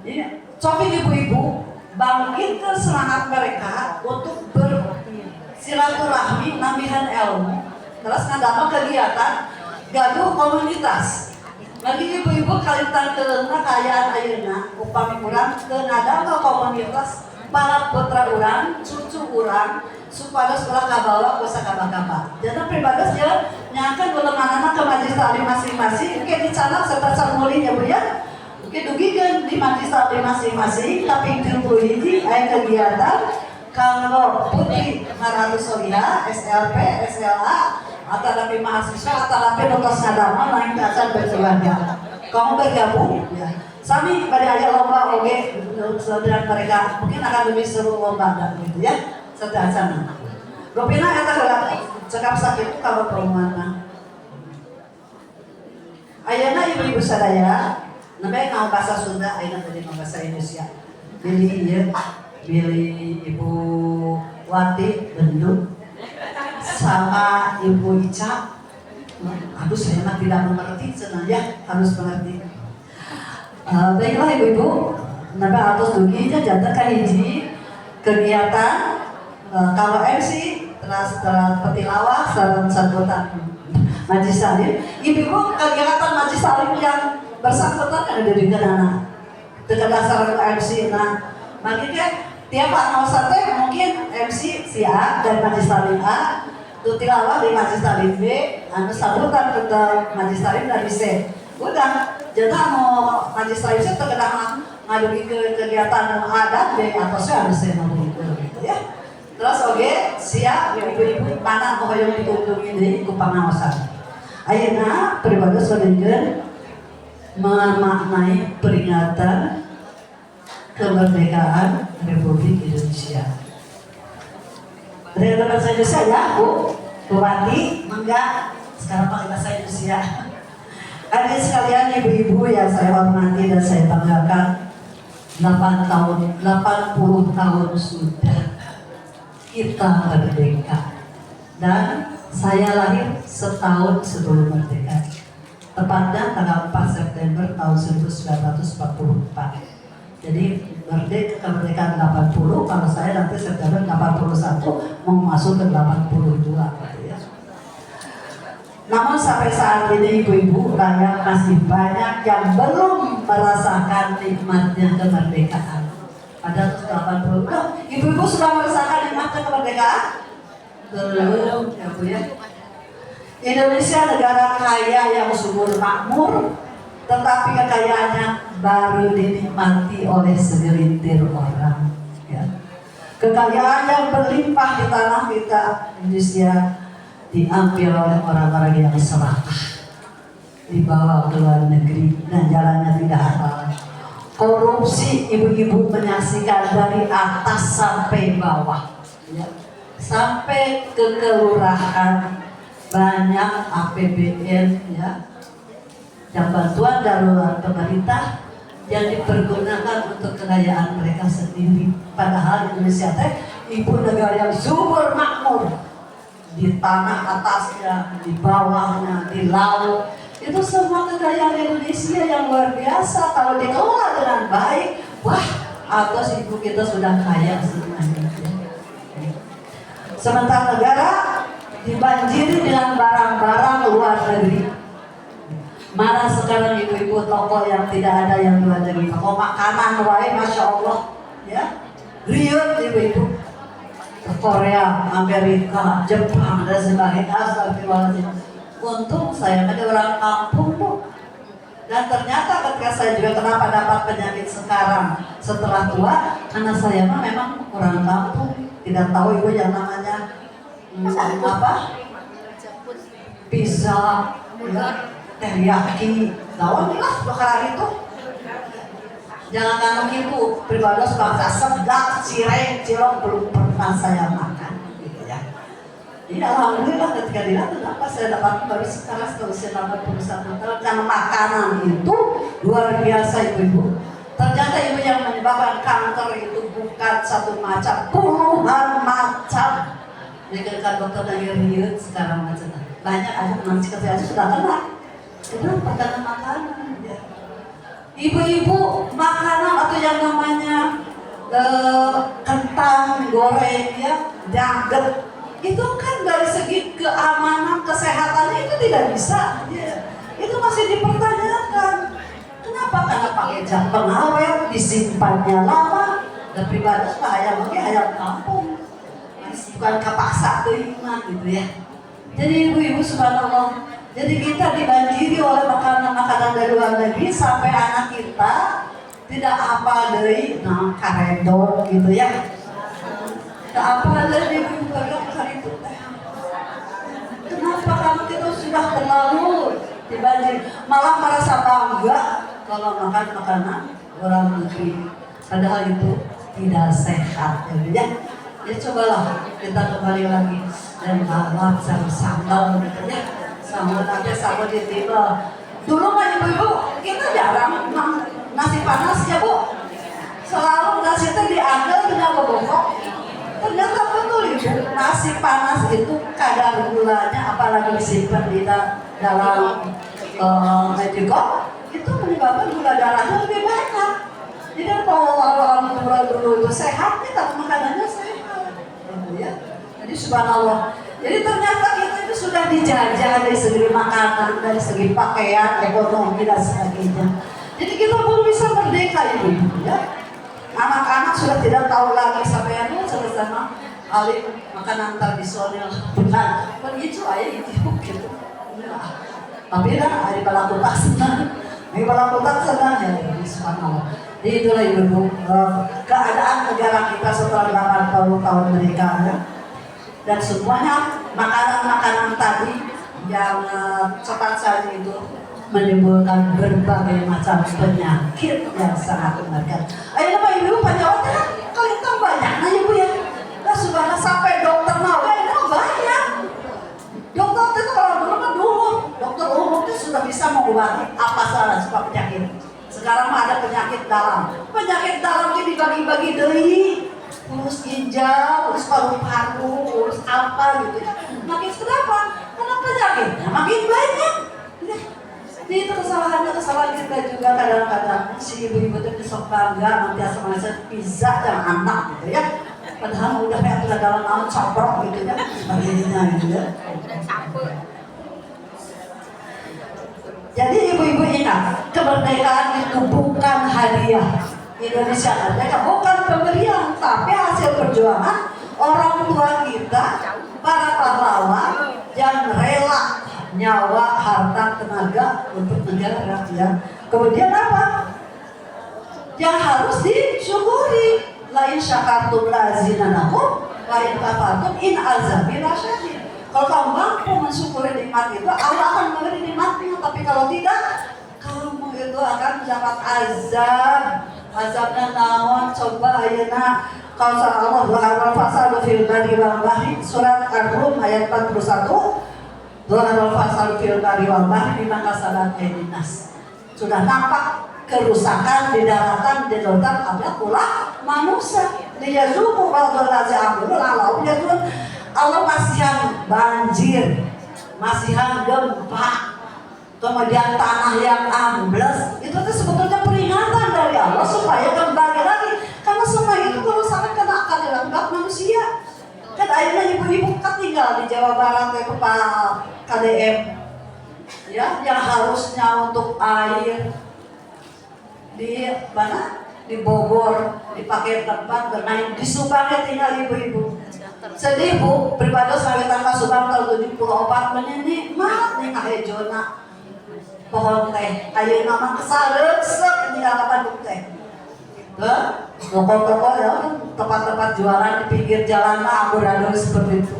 [SPEAKER 1] Jadi, cobi ibu-ibu bangkitkan semangat mereka untuk bersilaturahmi nambihan ilmu. Terus ngadama kegiatan gaduh komunitas. Lagi ibu-ibu kalitan keuna kayaan ayeuna upami urang teu ngadama komunitas para putra urang, cucu urang supados ulah kabawa ku sakaba-kaba. Jadi pribadasnya nyangkan ulemanana ke majlis taklim masing-masing oke dicanak serta sarmuli ya Bu ya. Oke dugikeun di majlis taklim masing-masing kaping 31 aya kegiatan kalau Putri Maratus Solihah, SLP, SLA, atau lebih mahasiswa, atau lebih nutos ngadama lain dasar berkeluarga. Kamu bergabung ya. Sami pada ayat lomba oke saudara mereka mungkin akan lebih seru lomba gitu ya. Serta sana. Rupina eta heula cekap sakit kalau perumahan. Ayeuna ibu-ibu sadaya, namanya ngau bahasa Sunda, ayeuna tadi bahasa Indonesia. Pilih Ibu Wati Bendung sama Ibu Ica. Aduh saya mah tidak mengerti, senang harus mengerti. Baiklah ibu-ibu, napa atus duginya jantan kahiji kegiatan kalau MC terus petilawah sareng sambutan majlis taklim. Ibu-ibu kegiatan majlis taklim yang bersangkutan ada di anak. Dengan dasar MC nah makanya tiap anak teh mungkin MC si A dan majlis taklim A, tu tilawah di majlis taklim B, anu sambutan ke majlis taklim dari C. Udah, jadi mau majlis taklim C terkadang ngadugi ke kegiatan A dan B atau C harus C gitu ya. Terus oke, siap ibu-ibu mana mau yang dikunjungi di kupangawasan. Ayeuna pribadi saudara memaknai peringatan kemerdekaan Republik Indonesia. Dari bahasa Indonesia ya, Bu Wati, mangga sekarang pakai bahasa Indonesia. Adik sekalian ibu-ibu yang saya hormati dan saya banggakan, 80 tahun sudah kita merdeka dan saya lahir setahun sebelum merdeka, tepatnya tanggal 4 September tahun 1944. Jadi kemerdekaan 80, kalau saya nanti September 81 mau masuk ke 82 gitu ya. Namun sampai saat ini ibu-ibu rakyat masih banyak yang belum merasakan nikmatnya kemerdekaan. Ada 80, ibu-ibu sudah merasakan nikmatnya kemerdekaan? Belum, ya Bu ya. Indonesia negara kaya yang subur makmur, tetapi kekayaannya baru dinikmati oleh segelintir orang. Ya. Kekayaan yang berlimpah di tanah kita Indonesia diambil oleh orang-orang yang serakah, dibawa ke luar negeri dan jalannya tidak halal. Korupsi ibu-ibu menyaksikan dari atas sampai bawah, ya. Sampai ke kelurahan banyak APBN, ya, dan bantuan darurat pemerintah yang dipergunakan untuk kekayaan mereka sendiri. Padahal Indonesia ibu negara yang subur makmur, di tanah atasnya, di bawahnya, di laut, itu semua kekayaan Indonesia yang luar biasa. Kalau dikelola dengan baik, wah, atas ibu kita sudah kaya sebenarnya. Sementara negara dibanjiri dengan barang-barang luar negeri. Mana sekarang ibu-ibu toko yang tidak ada yang luar negeri, toko makanan wae, masya Allah, ya, riut ibu-ibu. Korea, Amerika, Jepang dan sebagainya. Astagfirullahaladzim. Untung saya ada orang kampung Bu. Dan ternyata ketika saya juga kenapa dapat penyakit sekarang setelah tua, karena saya memang orang kampung, tidak tahu ibu yang namanya apa? Pizza, ya, teriyaki, lawan lah perkara itu. Jangan nganu ibu, pribadi bangsa seblak, cireng, cilok belum pernah saya makan, gitu ya. Jadi alhamdulillah ketika dilihat kenapa saya dapat baru sekarang setelah usia 81 tahun, karena makanan itu luar biasa ibu-ibu. Ternyata ibu yang menyebabkan kanker itu bukan satu macam, puluhan macam. Jadi kan dokter dari riut sekarang macam banyak ada nanti kesehatan sudah kena. Kenapa? Karena makanan. Ya. Ibu-ibu makanan atau yang namanya kentang goreng, ya, daging, itu kan dari segi keamanan kesehatannya itu tidak bisa, ya. Itu masih dipertanyakan. Kenapa? Karena pakai jam pengawet, disimpannya lama, dan pribadi ayam mungkin ayam kampung, bukan kapaksa terima gitu ya. Jadi ibu-ibu subhanallah, jadi kita dibanjiri oleh makanan-makanan dari luar negeri sampai anak kita tidak apa dari karedor gitu ya. Tidak apa dari ibu itu. Kenapa kamu itu sudah terlalu dibanjiri, malah merasa bangga kalau makan makanan luar negeri. Padahal itu tidak sehat ya. Jadi cobalah kita kembali lagi dan bawa sambal gitu ya. Sambal aja sambal di tiba. Dulu mah ibu-ibu kita jarang nasi panas ya Bu. Selalu nasi itu diambil dengan bobok. Ternyata betul ibu, nasi panas itu kadar gulanya apalagi disimpan di dalam medikop itu menyebabkan gula darahnya lebih banyak. Jadi kalau orang tua dulu itu sehat, kita makanannya sehat, ya. Jadi subhanallah. Jadi ternyata kita itu sudah dijajah dari segi makanan, dari segi pakaian, ekonomi dan sebagainya. Jadi kita belum bisa merdeka ibu, ya. Anak-anak sudah tidak tahu lagi sampai yang sama alih makanan tradisional, bukan begitu aja gitu. Tapi dah ada pelakukan senang, ada pelakukan senang ya, subhanallah. Jadi itulah ibu, keadaan negara kita setelah 80 tahun merdeka ya. Dan semuanya makanan-makanan tadi yang cepat saja itu menimbulkan berbagai macam penyakit yang sangat mengerikan. Ayo Pak Ibu, penyawat ya, kalian tahu banyak, nah Ibu ya. Nah sudah sampai dokter mau, banyak. Dokter itu kalau dulu dokter umum itu sudah bisa mengobati apa salah sebab penyakit. Sekarang mah ada penyakit dalam. Penyakit dalam ini dibagi-bagi dari urus ginjal, urus paru-paru, urus apa gitu ya. Makin kenapa? Karena penyakitnya makin banyak. Jadi itu kesalahan kita juga kadang-kadang si ibu-ibu itu bisa bangga nanti asal pizza yang anak gitu ya. Padahal udah kayak dalam naon coprok gitu ya, sebagainya gitu ya. Jadi ibu-ibu ingat, kemerdekaan itu bukan hadiah. Indonesia merdeka bukan pemberian, tapi hasil perjuangan orang tua kita, para pahlawan yang rela nyawa, harta, tenaga untuk negara. Ya. Kemudian apa? Yang harus disyukuri. Lain syakartum lazinanakum, lain kafartum in azabi lasyadid. Kalau kamu mampu mensyukuri nikmat itu, Allah akan memberi nikmatnya. Tapi kalau tidak, kamu itu akan mendapat azab. Azabnya naon? Coba ayeuna kalau Allah Subhanahu fasal fil bari wal bahri, surat Ar-Rum ayat 41. Dhahara fasal fil bari wal bahri bima kasabat aydin nas. Sudah nampak kerusakan di daratan, di lautan, ada pula manusia. Dia zuku ba'dal ladzi amilu lalau yadun. Allah masihan banjir, masihan gempa, kemudian tanah yang ambles. Itu tuh sebetulnya peringatan dari Allah supaya kembali lagi. Karena semua itu kerusakan kena akan dilakukan manusia. Kan akhirnya ibu-ibu tinggal di Jawa Barat ya Pak KDM, ya, yang harusnya untuk air di mana? Di Bogor dipakai tempat bermain, di Subang tinggal ibu-ibu. Sedih bu, pribados sawitan ka Subang tahun 74 menikmat nih kahejona pohon teh. Ayeuna mah kesareuseup tinggal ka Bandung teh. Toko-toko ya, tempat-tempat jualan di pinggir jalan mah amburadul seperti itu.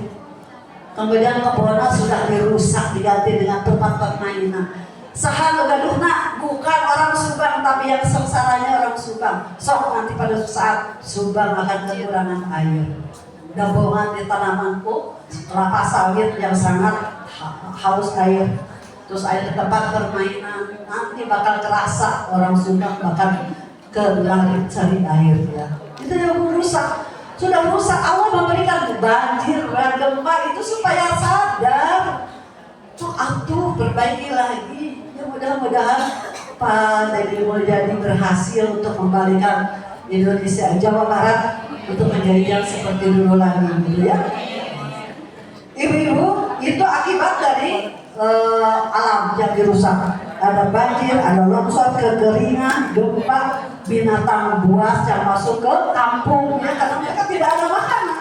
[SPEAKER 1] Kemudian kebunnya sudah dirusak, diganti dengan tempat permainan. Saha gaduhna bukan orang Subang, tapi yang sengsaranya orang Subang. Sok nanti pada saat Subang akan kekurangan air. Gabungan di tanamanku kelapa sawit yang sangat haus air. Terus air tempat permainan, nanti bakal kerasa orang Subang bakal ke langit cari air ya. Itu yang rusak. Sudah rusak, Allah memberikan banjir dan gempa itu supaya sadar. Tuh atuh perbaiki lagi. Ya mudah-mudahan Pak Deddy Mulyadi berhasil untuk membalikan Indonesia, Jawa Barat untuk menjadi yang seperti dulu lagi gitu ya. Ibu-ibu, itu akibat dari alam yang dirusak. Ada banjir, ada longsor, kekeringan, gempa, binatang buas yang masuk ke kampung ya, karena mereka tidak ada makanan.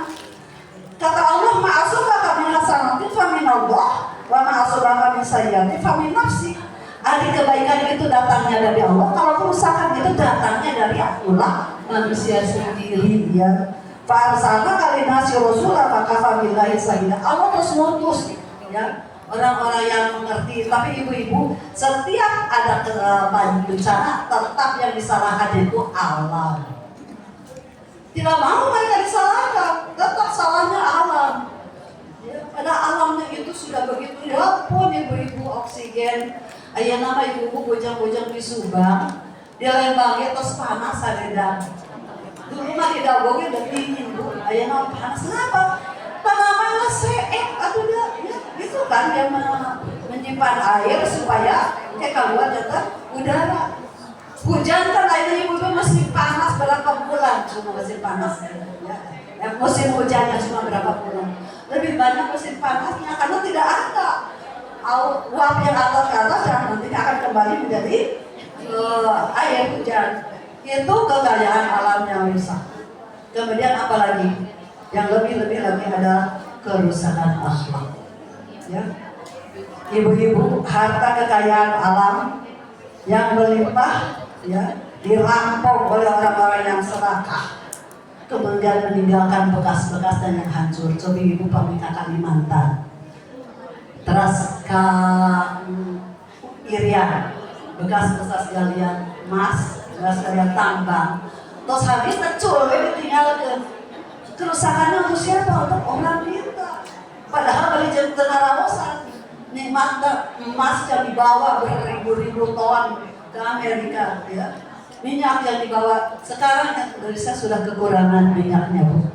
[SPEAKER 1] Kata Allah, ma'asubaka min hasanatin fa min Allah wa ma'asubaka min sayyi'atin fa min nafsi. Ada kebaikan itu datangnya dari Allah, kalau kerusakan itu datangnya dari ulah manusia sendiri ya. Fa'arsalna kalinasi rasulah fakafa billahi sayyidah. Allah terus mutus ya orang-orang yang mengerti. Tapi ibu-ibu, setiap ada bencana tetap yang disalahkan itu alam. Tidak mau mereka disalahkan, tetap salahnya alam. Ya, pada alamnya itu sudah begitu. Ya pun ibu-ibu oksigen. Ayah nama ibu-ibu bojang-bojang di Subang, dia lembangnya terus panas ada. Dulu mah di Dagoge udah dingin bu. Ayah nama panas kenapa? Tanamannya seek atau dia ya, gitu kan yang menyimpan air supaya dia keluar jatah udara. Hujan kan akhirnya ibu-ibu masih panas berapa bulan, cuma musim panas ya. Musim hujannya cuma berapa bulan. Lebih banyak musim panasnya karena tidak ada uap yang atas ke atas yang nanti akan kembali menjadi air hujan. Itu kekayaan alam yang rusak. Kemudian apa lagi? Yang lebih-lebih lagi ada kerusakan akhlak. Ya. Ibu-ibu, harta kekayaan alam yang melimpah ya dirampok oleh orang-orang yang serakah, kemudian meninggalkan bekas-bekas dan yang hancur. Coba ibu pamit Kalimantan, terus ke Irian, bekas-bekas galian emas, bekas galian tambang, terus habis kecul, ditinggalkan. Kerusakannya untuk siapa? Untuk orang kita. Padahal beli jam tengah rawasan, nikmat emas yang dibawa beribu-ribu ton ke Amerika, ya. Minyak yang dibawa sekarang Indonesia sudah kekurangan minyaknya bu.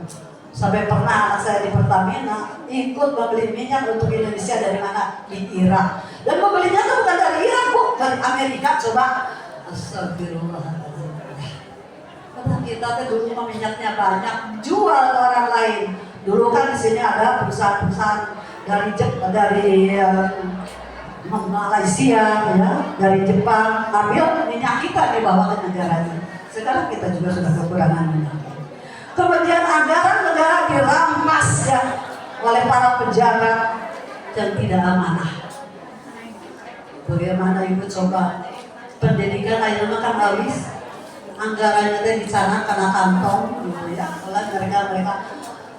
[SPEAKER 1] Sampai pernah anak saya di Pertamina ikut membeli minyak untuk Indonesia dari mana? Di Irak. Dan pembelinya itu bukan dari Irak bu, dari Amerika. Coba, astagfirullahaladzim. Kita tuh dulu minyaknya banyak, jual ke orang lain. Dulu kan di sini ada perusahaan-perusahaan dari Malaysia, ya, dari Jepang, ambil minyak kita dibawa ke negaranya. Sekarang kita juga sudah kekurangan minyak. Kemudian anggaran negara dirampas ya oleh para pejabat yang tidak amanah. Bagaimana ibu coba pendidikan akhirnya kan habis, anggarannya teh di sana karena kantong, gitu ya. Oleh mereka.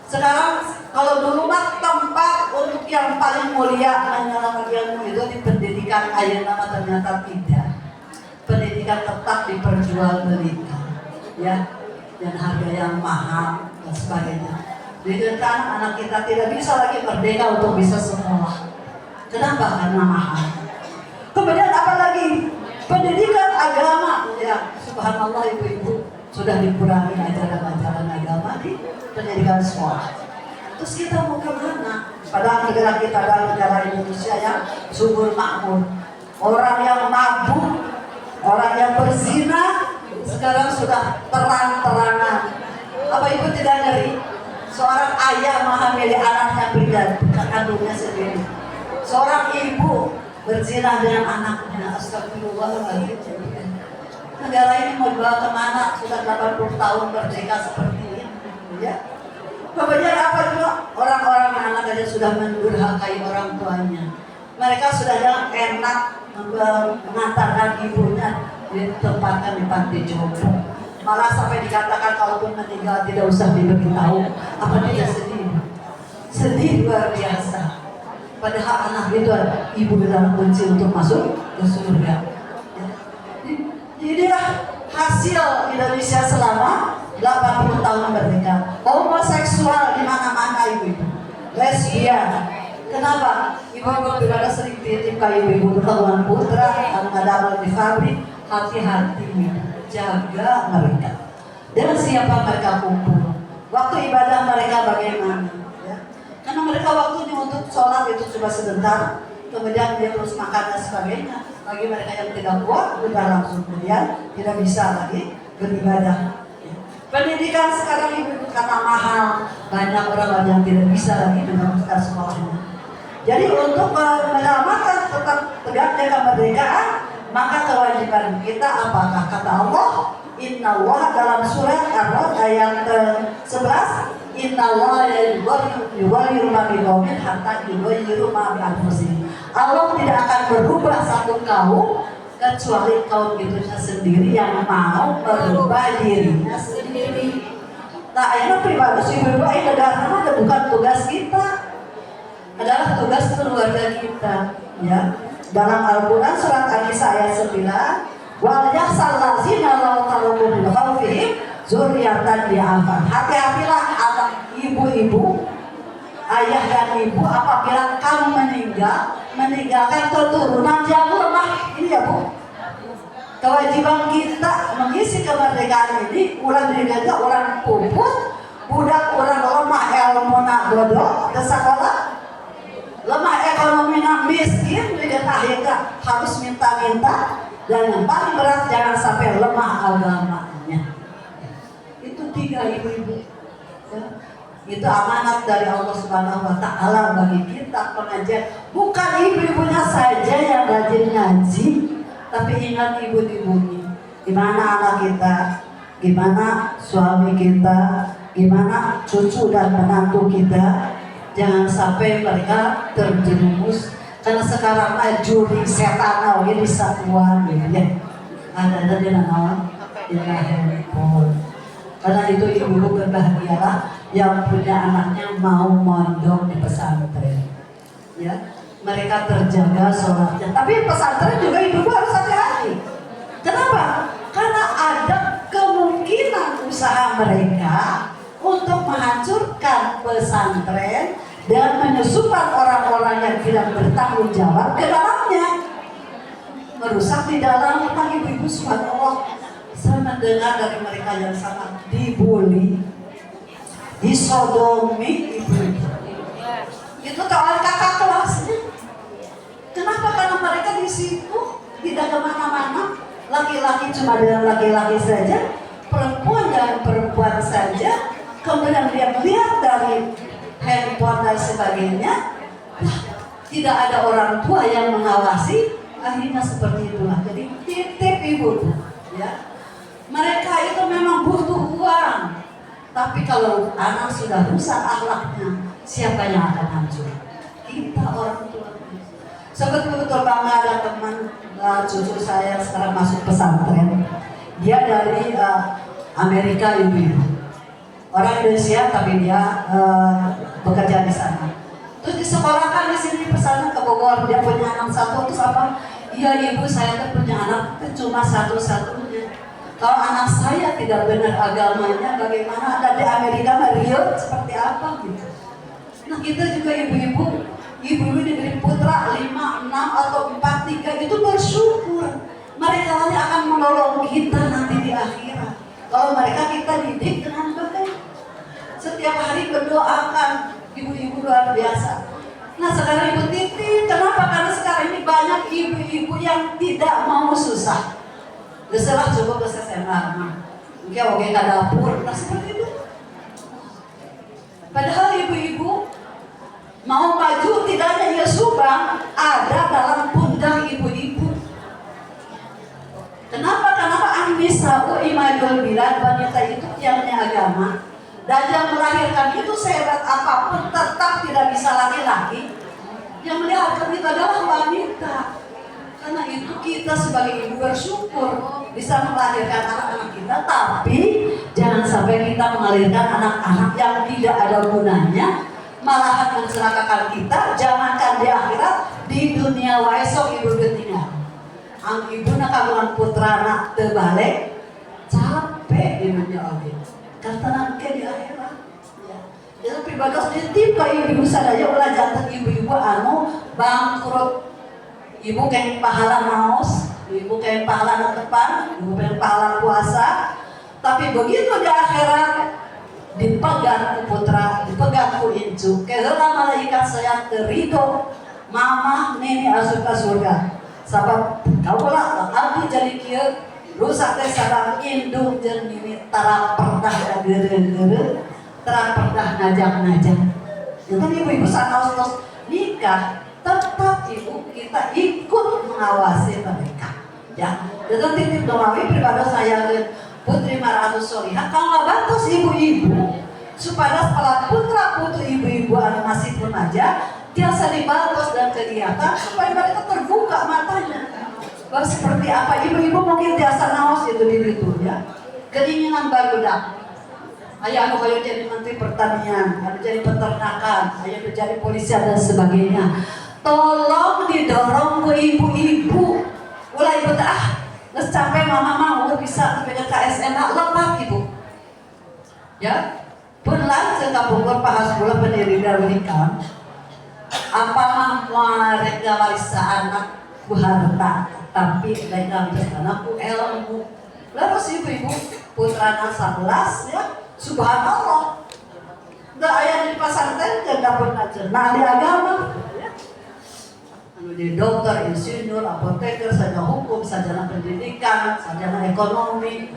[SPEAKER 1] Sekarang kalau dulu mah tempat untuk yang paling mulia menyalakan ilmu itu di pendidikan, ayeuna mah ternyata tidak. Pendidikan tetap diperjualbelikan, ya, dan harga yang mahal dan sebagainya. Jadi kan anak kita tidak bisa lagi merdeka untuk bisa sekolah. Kenapa? Karena mahal. Kemudian apalagi pendidikan agama, ya, subhanallah ibu-ibu sudah dikurangi ajaran-ajaran agama di pendidikan sekolah. Terus kita mau kemana? Padahal negara kita adalah negara Indonesia yang subur makmur. Orang yang mabuk, orang yang berzina sekarang sudah terang-terangan. Apa ibu tidak ngeri? Seorang ayah menghamili anaknya berikan kandungnya sendiri. Seorang ibu berzina dengan anaknya. Astagfirullahaladzim. Negara ini mau dibawa kemana? Sudah 80 tahun merdeka seperti ini, ya. Kemudian apa juga? Orang-orang anak aja sudah mendurhakai orang tuanya. Mereka sudah dengan enak mengantarkan ibunya ditempatkan di panti jompo. Malah sampai dikatakan kalaupun meninggal tidak usah diberitahu. Apa tidak sedih? Sedih luar biasa. Padahal anak itu ibu adalah kunci untuk masuk ke surga. Inilah hasil Indonesia selama 80 tahun merdeka. Homoseksual di mana-mana ibu, lesbian. Kenapa? Ibu-ibu juga sering titip ke ibu-ibu Tuan Putra yang ada di pabrik. Hati-hati, jaga mereka. Dan siapa mereka kumpul? Waktu ibadah mereka bagaimana? Ya. Karena mereka waktunya untuk sholat itu cuma sebentar, kemudian dia terus makan dan sebagainya. Bagi mereka yang tidak kuat, sudah langsung kemudian tidak bisa lagi beribadah. Pendidikan sekarang ibu karena mahal, banyak orang yang tidak bisa lagi meneruskan sekolahnya. Jadi untuk menyelamatkan tetap tegaknya kemerdekaan, maka kewajiban kita apakah? Kata Allah, Inna Allah dalam surat Ar-Ra'd ayat 11, Inna Allah yughayyiru ma biqaumin hatta yughayyiru ma bi anfusihim. Allah tidak akan berubah satu kaum kecuali kaum itu sendiri yang mau merubah dirinya sendiri. Nah, ini pribadi ibu-ibu negara ada bukan tugas kita, adalah tugas keluarga kita, ya. Dalam Al-Quran surat An-Nisa ayat 9, wal yahsal ladzina law taraku min khalfihim dzurriyyatan di'afan. Hati-hatilah anak ibu-ibu, ayah dan ibu apabila kamu meninggalkan keturunan yang lemah. Ini ya Bu, kewajiban kita mengisi kemerdekaan ini. Ulang dirinya orang puput, budak orang lemah ilmu nak bodoh ke sekolah, lemah ekonomi nak miskin dengan akhirnya harus minta-minta, dan yang paling berat jangan sampai lemah agamanya. Itu 3 ibu-ibu, ya. Itu amanat dari Allah Subhanahu wa Ta'ala bagi kita pengajian. Bukan ibu-ibunya saja yang rajin ngaji, tapi ingat ibu di bumi. Gimana anak kita, gimana suami kita, gimana cucu dan menantu kita. Jangan sampai mereka terjerumus, karena sekarang juri setan di satuan, ya. Ada di naon, di handphone. Karena itu ibu-ibu berbahagialah yang punya anaknya mau mondok di pesantren, ya. Mereka terjaga sholatnya. Tapi pesantren juga ibu-ibu harus hati-hati. Kenapa? Karena ada kemungkinan usaha mereka untuk menghancurkan pesantren dan menyusupkan orang-orang yang tidak bertanggung jawab ke dalamnya, merusak di dalamnya. Kan ibu-ibu subhanallah, saya mendengar dari mereka yang sangat dibully, disodomi ibu-ibu. Itu oleh kakak kelasnya. Kenapa? Karena mereka di situ tidak kemana-mana. Laki-laki cuma dengan laki-laki saja, perempuan dan perempuan saja. Kemudian dia melihat dari handphone dan sebagainya. tidak ada orang tua yang mengawasi, akhirnya seperti itulah. Jadi titip ibu, ya. Mereka itu memang butuh uang, tapi kalau anak sudah rusak akhlaknya, siapa yang akan hancur? Kita orang tua. Saya betul-betul bangga ada teman cucu saya sekarang masuk pesantren. Dia dari Amerika ibu-ibu. Orang Indonesia tapi dia bekerja di sana. Terus disekolahkan di sini pesantren ke Bogor. Dia punya anak satu, terus apa? Iya ibu, saya tuh punya anak cuma satu-satunya. Kalau anak saya tidak benar agamanya, bagaimana ada di Amerika Mario seperti apa gitu. Nah kita juga ibu-ibu diberi putra 5, 6 atau 4, 3 itu bersyukur. Mereka nanti akan menolong kita nanti di akhirat. Kalau mereka kita didik dengan baik. Setiap hari berdoakan, ibu-ibu luar biasa. Nah sekarang ibu Titi, kenapa? Karena sekarang ini banyak ibu-ibu yang tidak mau susah. Desalah cukup dosa SMA. Mungkin oke ke dapur, nah seperti itu. Padahal ibu-ibu mau maju tidaknya ia sumbang ada dalam pundak ibu-ibu. Kenapa An-Nisa Imadul Bilad wanita itu tiangnya agama. Dan yang melahirkan itu sehebat apapun tetap tidak bisa laki-laki. Yang melahirkan itu adalah wanita. Karena itu kita sebagai ibu bersyukur bisa melahirkan anak-anak kita. Tapi jangan sampai kita melahirkan anak-anak yang tidak ada gunanya, malahan mencelakakan kita. Jangankan di akhirat, di dunia waesok ibu ketinggalan. Ang ibu nak kagungan putra nak terbalik, capek di dunia oge. Kata nanti di akhirat. Ya, pribados ditip ka ibu sadaya ulah jantan ibu-ibu anu bangkrut. Ibu kayak pahala naos, ibu kayak pahala nang depan, ibu kayak pahala puasa. Tapi begitu di akhirat dipegang ku putra, dipegang ku incu. Keheula malaikat saya terido, mama nini asup ka surga. Sabab kaulah abdi jadi kieu rusak teh sadang indung jeung nini tara pernah geure-geure, tara pernah ngajak-ngajak. Jadi ibu-ibu sanos nikah tetap ibu kita ikut mengawasi mereka. Ya, jadi titip doawi pribadi saya putri Maratu Solihah kalau nggak bantu ibu-ibu supaya setelah putra putri ibu-ibu anu masih remaja biasa dibantu dan kegiatan supaya mereka terbuka matanya. Bahwa seperti apa ibu-ibu mungkin biasa naos itu di itu ya. Keinginan barudak. Ayah aku kayak jadi menteri pertanian, ada jadi peternakan, ayah menjadi polisi dan sebagainya. Tolong didorong ke ibu-ibu. Ulah ibu nges capek mama mau bisa sebagai KSN lepas ibu. Ya, punlan sekapungkur pahas pula pendiri Darwikam. Apa marek gawarisa anak ku harta, tapi lain gawarisa anak ku ilmu. Lalu si ibu putra anak 11 ya, subhanallah. Nggak ayah di pesantren dan dapur aja. Nah di agama. Jadi dokter, insinyur, apoteker, sarjana hukum, sarjana pendidikan, sarjana ekonomi.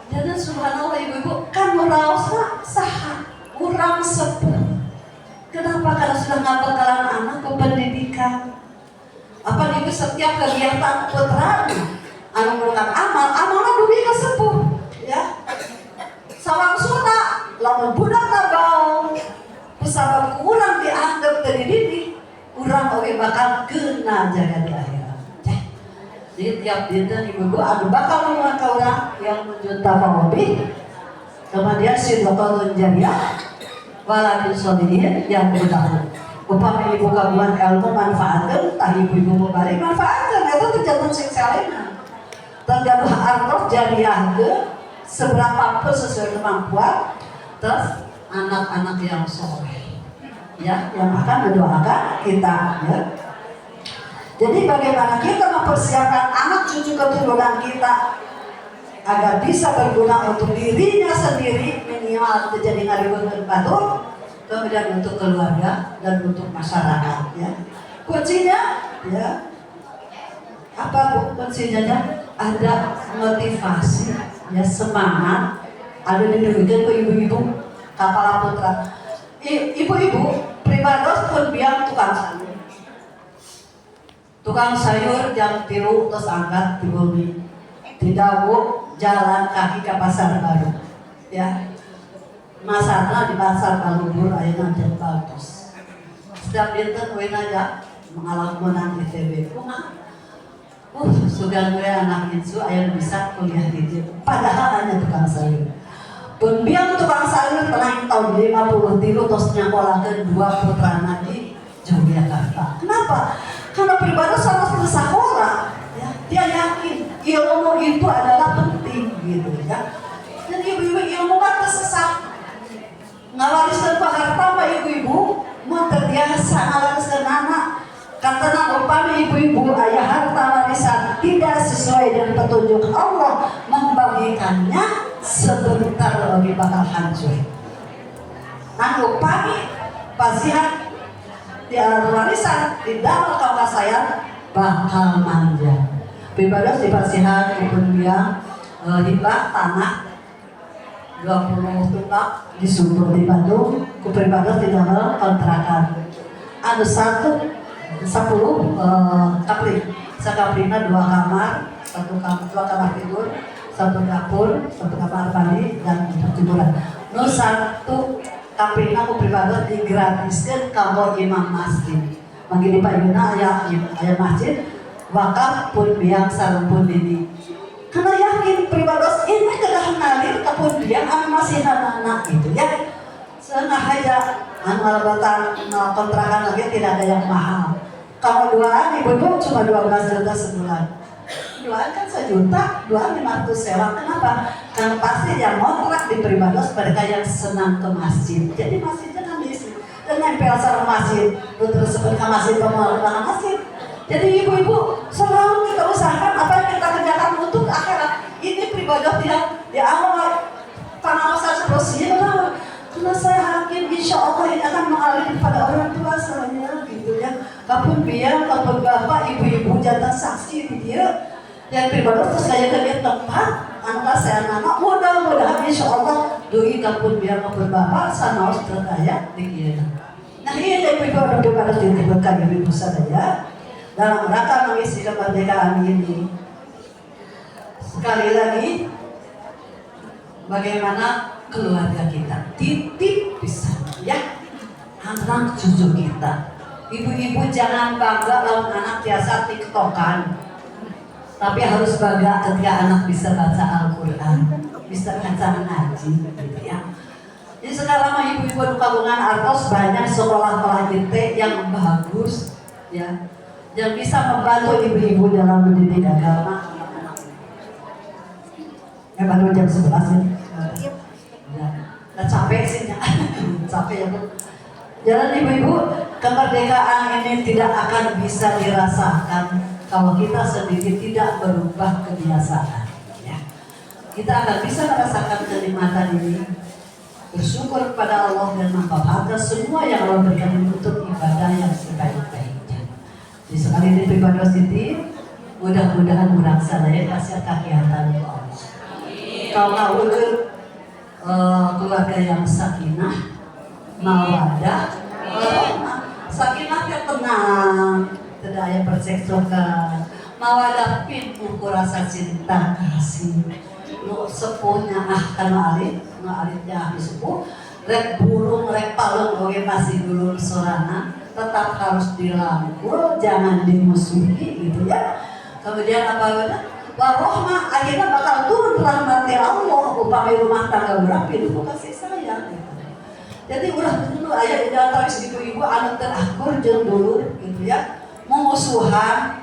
[SPEAKER 1] Jadi subhanallah ibu-ibu kan merasa sah, kurang sepuh. Kenapa? Karena sudah ngabakalan anak ke pendidikan. Apa ibu setiap kegiatan putranya, anu melakukan amalnya dunia kesepuh, ya. Sawang sunnah, lamun budak nabau, pesabab kurang dianggap terdidik. Urang oke bakal kena jaga di akhirat. Jadi tiap dinten ibu-ibu ada bakal mengangkat orang yang menjuta hobi. Kemudian si dokter jariah waladin solihin yang bertahun. Upama ibu kagungan ilmu manfaatkan, tah ibu-ibu membalik manfaatkan. Itu terjatuh seksalina. Terjatuh arroh jariah ke seberapa pun sesuai kemampuan. Terus anak-anak yang soleh. Ya, yang akan mendoakan kita ya. Jadi bagaimana kita mempersiapkan anak cucu keturunan kita agar bisa berguna untuk dirinya sendiri minimal terjadi ngaribeun batur, kemudian untuk keluarga dan untuk masyarakat ya. Kuncinya ya apa bu kuncinya? Ada motivasi ya, semangat, ada didirikan ke ibu-ibu kapal putra. Ibu-ibu pribados pun biang tukang sani. tukang sayur jam 3 terus angkat di bumi di Dawu jalan kaki ke pasar baru ya masana di pasar Balubur ayeuna jam bagus setiap dinten we aja mengalaman di TV kumaha sudah gue anak insu aya bisa kuliah di dieu padahal hanya tukang sayur pun biang tukang sayur tenang tahun 53 terus nyakolakeun 2 putrana di Yogyakarta. Kenapa? Karena pribadi sama sekolah, ya, dia yakin ilmu itu adalah penting, gitu ya. Dan ibu-ibu ilmu kan tersesat, ngawariskan harta pak ibu-ibu, mau terbiasa ngawariskan anak. Kata upami ibu-ibu ayah harta warisan tidak sesuai dengan petunjuk Allah, membagikannya sebentar lagi bakal hancur. Upami pasihan di alam warisan di dalam kakak saya bakal manja. Bebas di pasihan pun dia hibah tanah 20 tukak di Sumber di Bandung. Kupribados di dalam kontrakan. Ada 10 kapling. Sakaplingnya 2 kamar, 2 kamar tidur, 1 dapur, 1 kamar mandi dan tiduran. No 1 kapingna aku pribadi digratiskan kalau imam masjid. Manggi Pak Yuna aya masjid wakaf pun biang sarumpun ini. Karena yakin pribadi ini kedah nalir kapun biang anu masih anak gitu ya. Senah aja anu alabatan kontrakan lagi tidak ada yang mahal. Kalau 2 ibu cuma 12 juta sebulan. 2 kan 1 juta, 2 500 sewa. Kenapa? Karena pasti yang kontrak di Pribados mereka yang senang ke masjid. Jadi masjidnya kan diisi. Dan nempel sama masjid. Terus sebut ke masjid, pengelolaan masjid. Jadi ibu-ibu selalu kita usahakan apa yang kita kerjakan untuk akhirat. Ini Pribados di awal pengawasan seterusnya. Karena saya yakin insya Allah ini akan mengalir pada orang tua saya gitu ya. Kapun biar, kapun bapak, ibu-ibu jatah saksi di dia. Yang Pribados terus saya ke tempat anak saya anak mudah-mudahan insya Allah doi kapun biar kapun bapak sanaos terkaya di dia. Nah ini ibu-ibu orang Pribados ditimbulkan ibu-ibu sadaya dalam rangka mengisi kemerdekaan ini. Sekali lagi bagaimana keluarga kita titip bisa ya anak cucu kita. Ibu-ibu jangan bangga lawan anak biasa tiktokan, tapi harus bangga ketika anak bisa baca Al-Quran, bisa baca ngaji gitu ya. Jadi sekarang mah ibu-ibu di Kabupaten Artos banyak sekolah IT yang bagus ya, yang bisa membantu ibu-ibu dalam mendidik agama anak-anak. Baru jam 11 ya. Udah capek sih ya. Capek ya Bu. Jalan ibu-ibu, kemerdekaan ini tidak akan bisa dirasakan kalau kita sendiri tidak berubah kebiasaan. Ya. Kita akan bisa merasakan kenikmatan ini, bersyukur kepada Allah dan memanfaatkan semua yang Allah berikan untuk ibadah yang sebaik-baiknya. Di sekali di Pribados City, mudah-mudahan murah sadaya kasih kegiatan Allah. Kalau keluarga yang sakinah, mawadah, sakinah yang tenang, tidak ada percekcokan, mawadah pintu rasa cinta kasih. Lu sepuhnya karena alit habis sepuh, rek burung rek palung oke masih dulu sorana, tetap harus dirangkul, jangan dimusuhi gitu ya. Kemudian apa benar? Warohmah akhirnya bakal turun rahmati Allah upami rumah tangga berapa itu kasih sayang gitu. Jadi ulah dulu ayah tidak terus ibu-ibu anak terakur jeung dulu gitu ya, memusuhan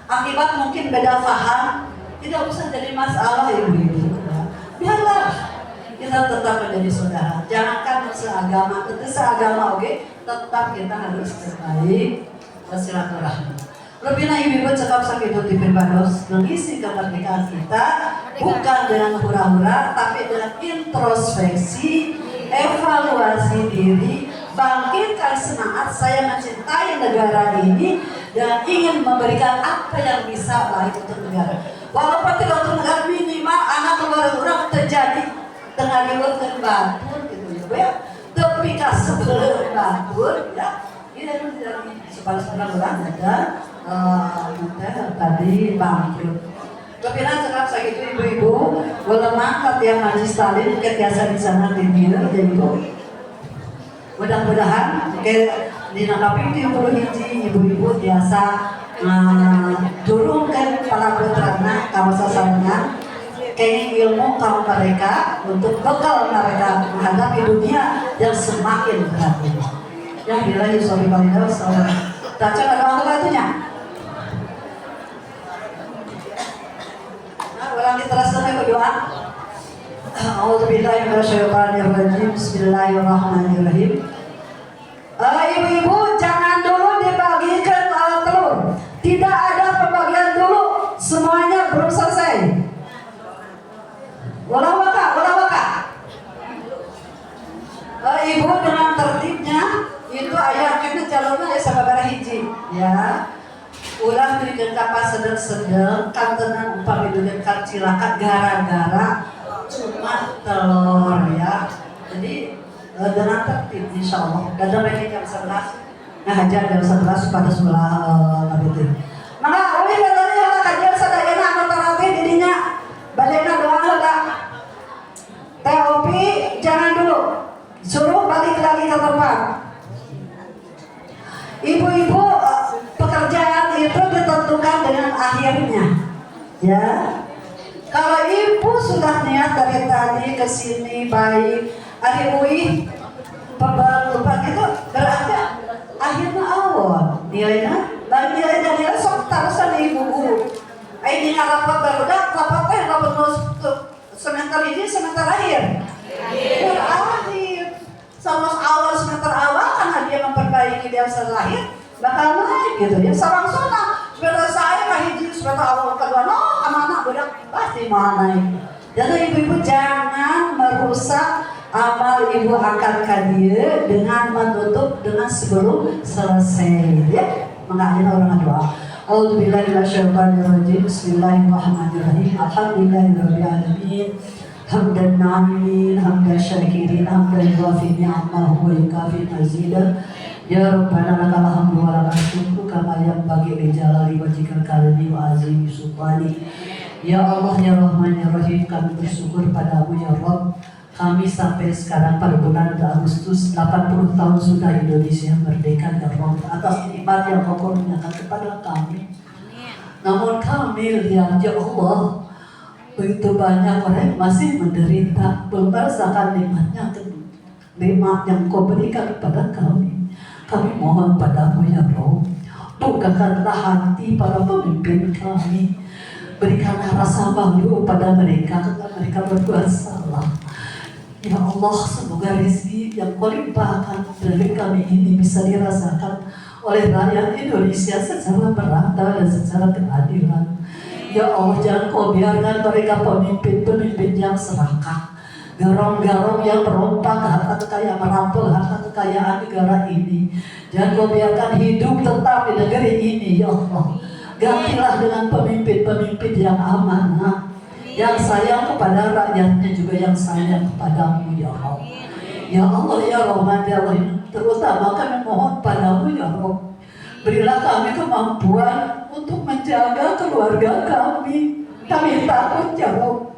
[SPEAKER 1] akibat mungkin beda paham tidak usah jadi masalah ibu-ibu ya. Biarlah kita tetap menjadi saudara, jangankan seagama, seagama oke, tetap kita harus terbaik bersilaturahmi. Lebihnya ibu-ibu cekap sakit di Pribados mengisi kemerdekaan kita bukan dengan hura-hura tapi dengan introspeksi, evaluasi diri, bangkitkan semangat saya mencintai negara ini dan ingin memberikan apa yang bisa baik untuk negara. Walaupun tidak untuk negara minimal anak keluarga terjadi tengah diurutkan batur gitu ya, tapi sebelum batur ya ini dari supaya orang ada tadi bangkrut. Tapi cakap saya itu ibu-ibu, boleh mangkat yang Haji Stalin ketiasa di sana di Mira, jadi ibu. Mudah-mudahan di nakapin itu ibu-ibu biasa turunkan para putranya kawasan sana kayaknya ilmu kaum mereka untuk bekal mereka menghadapi dunia yang semakin berat ini. Yang bilang Yusuf Ibadah SAW. Taca ada waktu katunya. Ulang diteraskan berdoa. A'udzubillahi minasyaitonirrajim. Bismillahirrahmanirrahim. Ibu-ibu jangan dulu dibagikan telur. Tidak ada pembagian dulu. Semuanya belum selesai. Walau waka. Ibu dengan tertibnya itu ayah kita calonnya ya sababara hiji ya. Ulah berikan kapas sedang kantenan upah bidulin cilaka gara-gara cuma telur ya. Jadi dengan tertib insya Allah. Dan mereka jam 11 ngajar jam 11 pada sebelah itu. Maka oleh katanya kajian sadayana anu tarapi dirinya balena doa lah. TOP jangan dulu. Suruh balik lagi ke tempat. Ibu-ibu pekerjaan itu ditentukan dengan akhirnya, ya. Kalau ibu sudah niat dari tadi ke sini baik, ui pembalut itu berarti akhirnya awal nilainya, dan nilai sok tarusan ibu guru. Ini rapat baru dah, rapat semester ini semester akhir. Berakhir. Sama awal semester awal karena dia memperbaiki dia semester lahir bakal naik gitu ya. Sarang sunah sebentar saya kahiji sebentar awal kedua kemana budak pasti mau naik. Jadi ibu-ibu jangan merusak amal ibu akan kadir dengan menutup dengan sebelum selesai ya. Mengakhiri orang doa. A'udzubillahi minasyaitonirrajim. Bismillahirrahmanirrahim. Alhamdulillahirabbil alamin. Hamdan na'imin, hamdan syakirin, hamdan yuafi ni'amahu wa yukafi mazidah. Ya Rabbana lakal hamdu wa lakal syukru kama yanbaghi li jalali wajhikal karimi wa azimi sultani. Ya Allah ya Rahman ya Rahim, kami bersyukur padamu ya Rabb. Kami sampai sekarang pada bulan Agustus 80 tahun sudah Indonesia merdeka ya Rabb, atas nikmat yang Kau kurniakan kepada kami. Namun kami lihat ya Allah, begitu banyak orang masih menderita, belum merasakan nikmatnya, nikmat yang Kau berikan kepada kami. Kami mohon padamu ya Rabb, bukakanlah hati para pemimpin kami, berikanlah rasa malu pada mereka ketika mereka berbuat salah. Ya Allah, semoga rezeki yang Kau limpahkan dari kami ini bisa dirasakan oleh rakyat Indonesia secara merata dan secara keadilan. Ya Allah, jangan Kau biarkan mereka pemimpin-pemimpin yang serakah, garong-garong yang merompak harta kekayaan, merampok harta kekayaan negara ini. Jangan Kau biarkan hidup tetap di negeri ini, ya Allah. Gantilah dengan pemimpin-pemimpin yang amanah, yang sayang kepada rakyatnya juga yang sayang kepadamu, ya Allah. Ya Allah, ya Rahman, ya Rahim, terutama kami mohon padamu, ya Allah. Berilah kami kemampuan untuk menjaga keluarga kami. Kami takut ya Allah,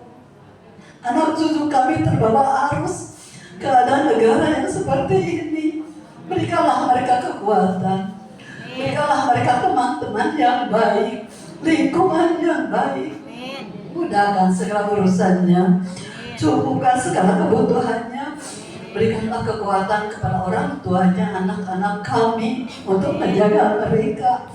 [SPEAKER 1] anak cucu kami terbawa arus keadaan negara yang seperti ini. Berikanlah mereka kekuatan, berikanlah mereka teman-teman yang baik, lingkungan yang baik. Mudahkan segala urusannya, cukupkan segala kebutuhannya. Berikanlah kekuatan kepada orang tuanya, anak-anak kami untuk menjaga mereka.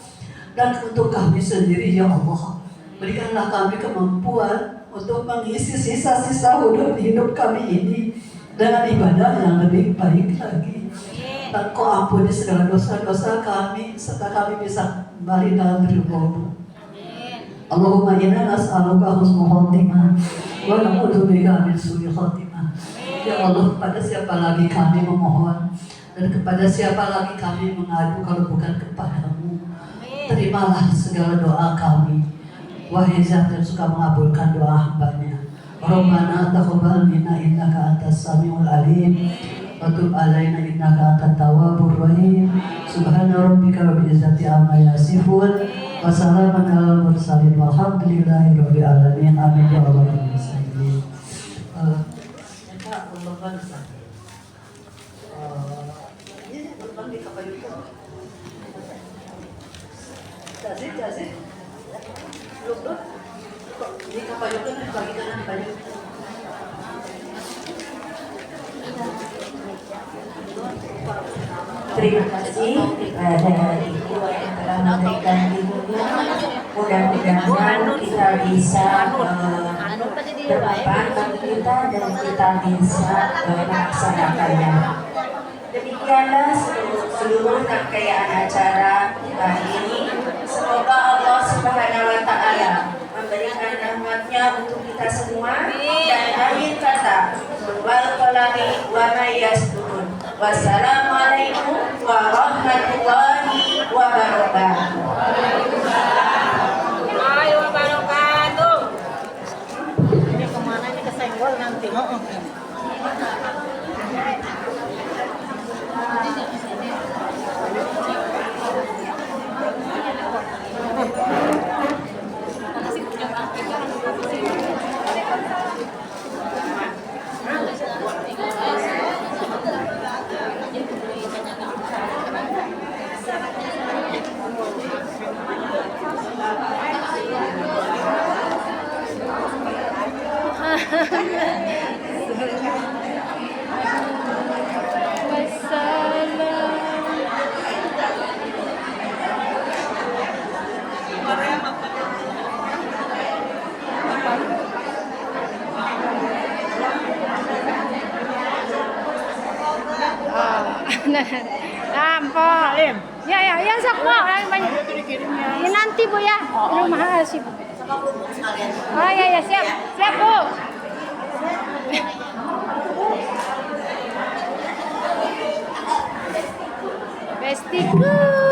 [SPEAKER 1] Dan untuk kami sendiri ya Allah, berikanlah kami kemampuan untuk mengisi sisa-sisa hidup kami ini dengan ibadah yang lebih baik lagi. Dan Kau ampuni segala dosa-dosa kami, serta kami bisa kembali dalam ridho-Mu. Allahumma inna nas'aluka husnul khotimah wa na'udzubika min su'il khotimah. Ya Allah, kepada siapa lagi kami memohon dan kepada siapa lagi kami mengadu kalau bukan kepada-Mu. Terimalah segala doa kami. Wahai Zat yang suka mengabulkan doa hamba-Nya. Rabbana taqabbal minna innaka antas samiul alim wa tub alaina innaka antat tawwabur rahim. Subhana rabbika rabbil izzati amma yasifun. Wassalamun alal mursalin walhamdulillahi rabbil alamin. Amin ya rabbal alamin.
[SPEAKER 4] Terima kasih kepada Ibu yang telah memberikan ilmunya. Mudah-mudahan kita bisa bermanfaat bagi kita dan kita bisa melaksanakannya. Demikianlah seluruh rangkaian acara hari ini. Semoga Allah Subhanahu wa Ta'ala memberikan rahmatnya untuk kita semua. Dan akhir kata, wal qalami wa ma yasturun. Wassalamualaikum warahmatullahi wabarakatuh.
[SPEAKER 2] Ayo wabarakatuh. Ini kemana ini kesenggol nanti?
[SPEAKER 5] Nampak. Ya, yang sok mau banyak. Ya, nanti Bu ya. Rumah sih. Oh ya, siap. Siap Bu. Bestiku.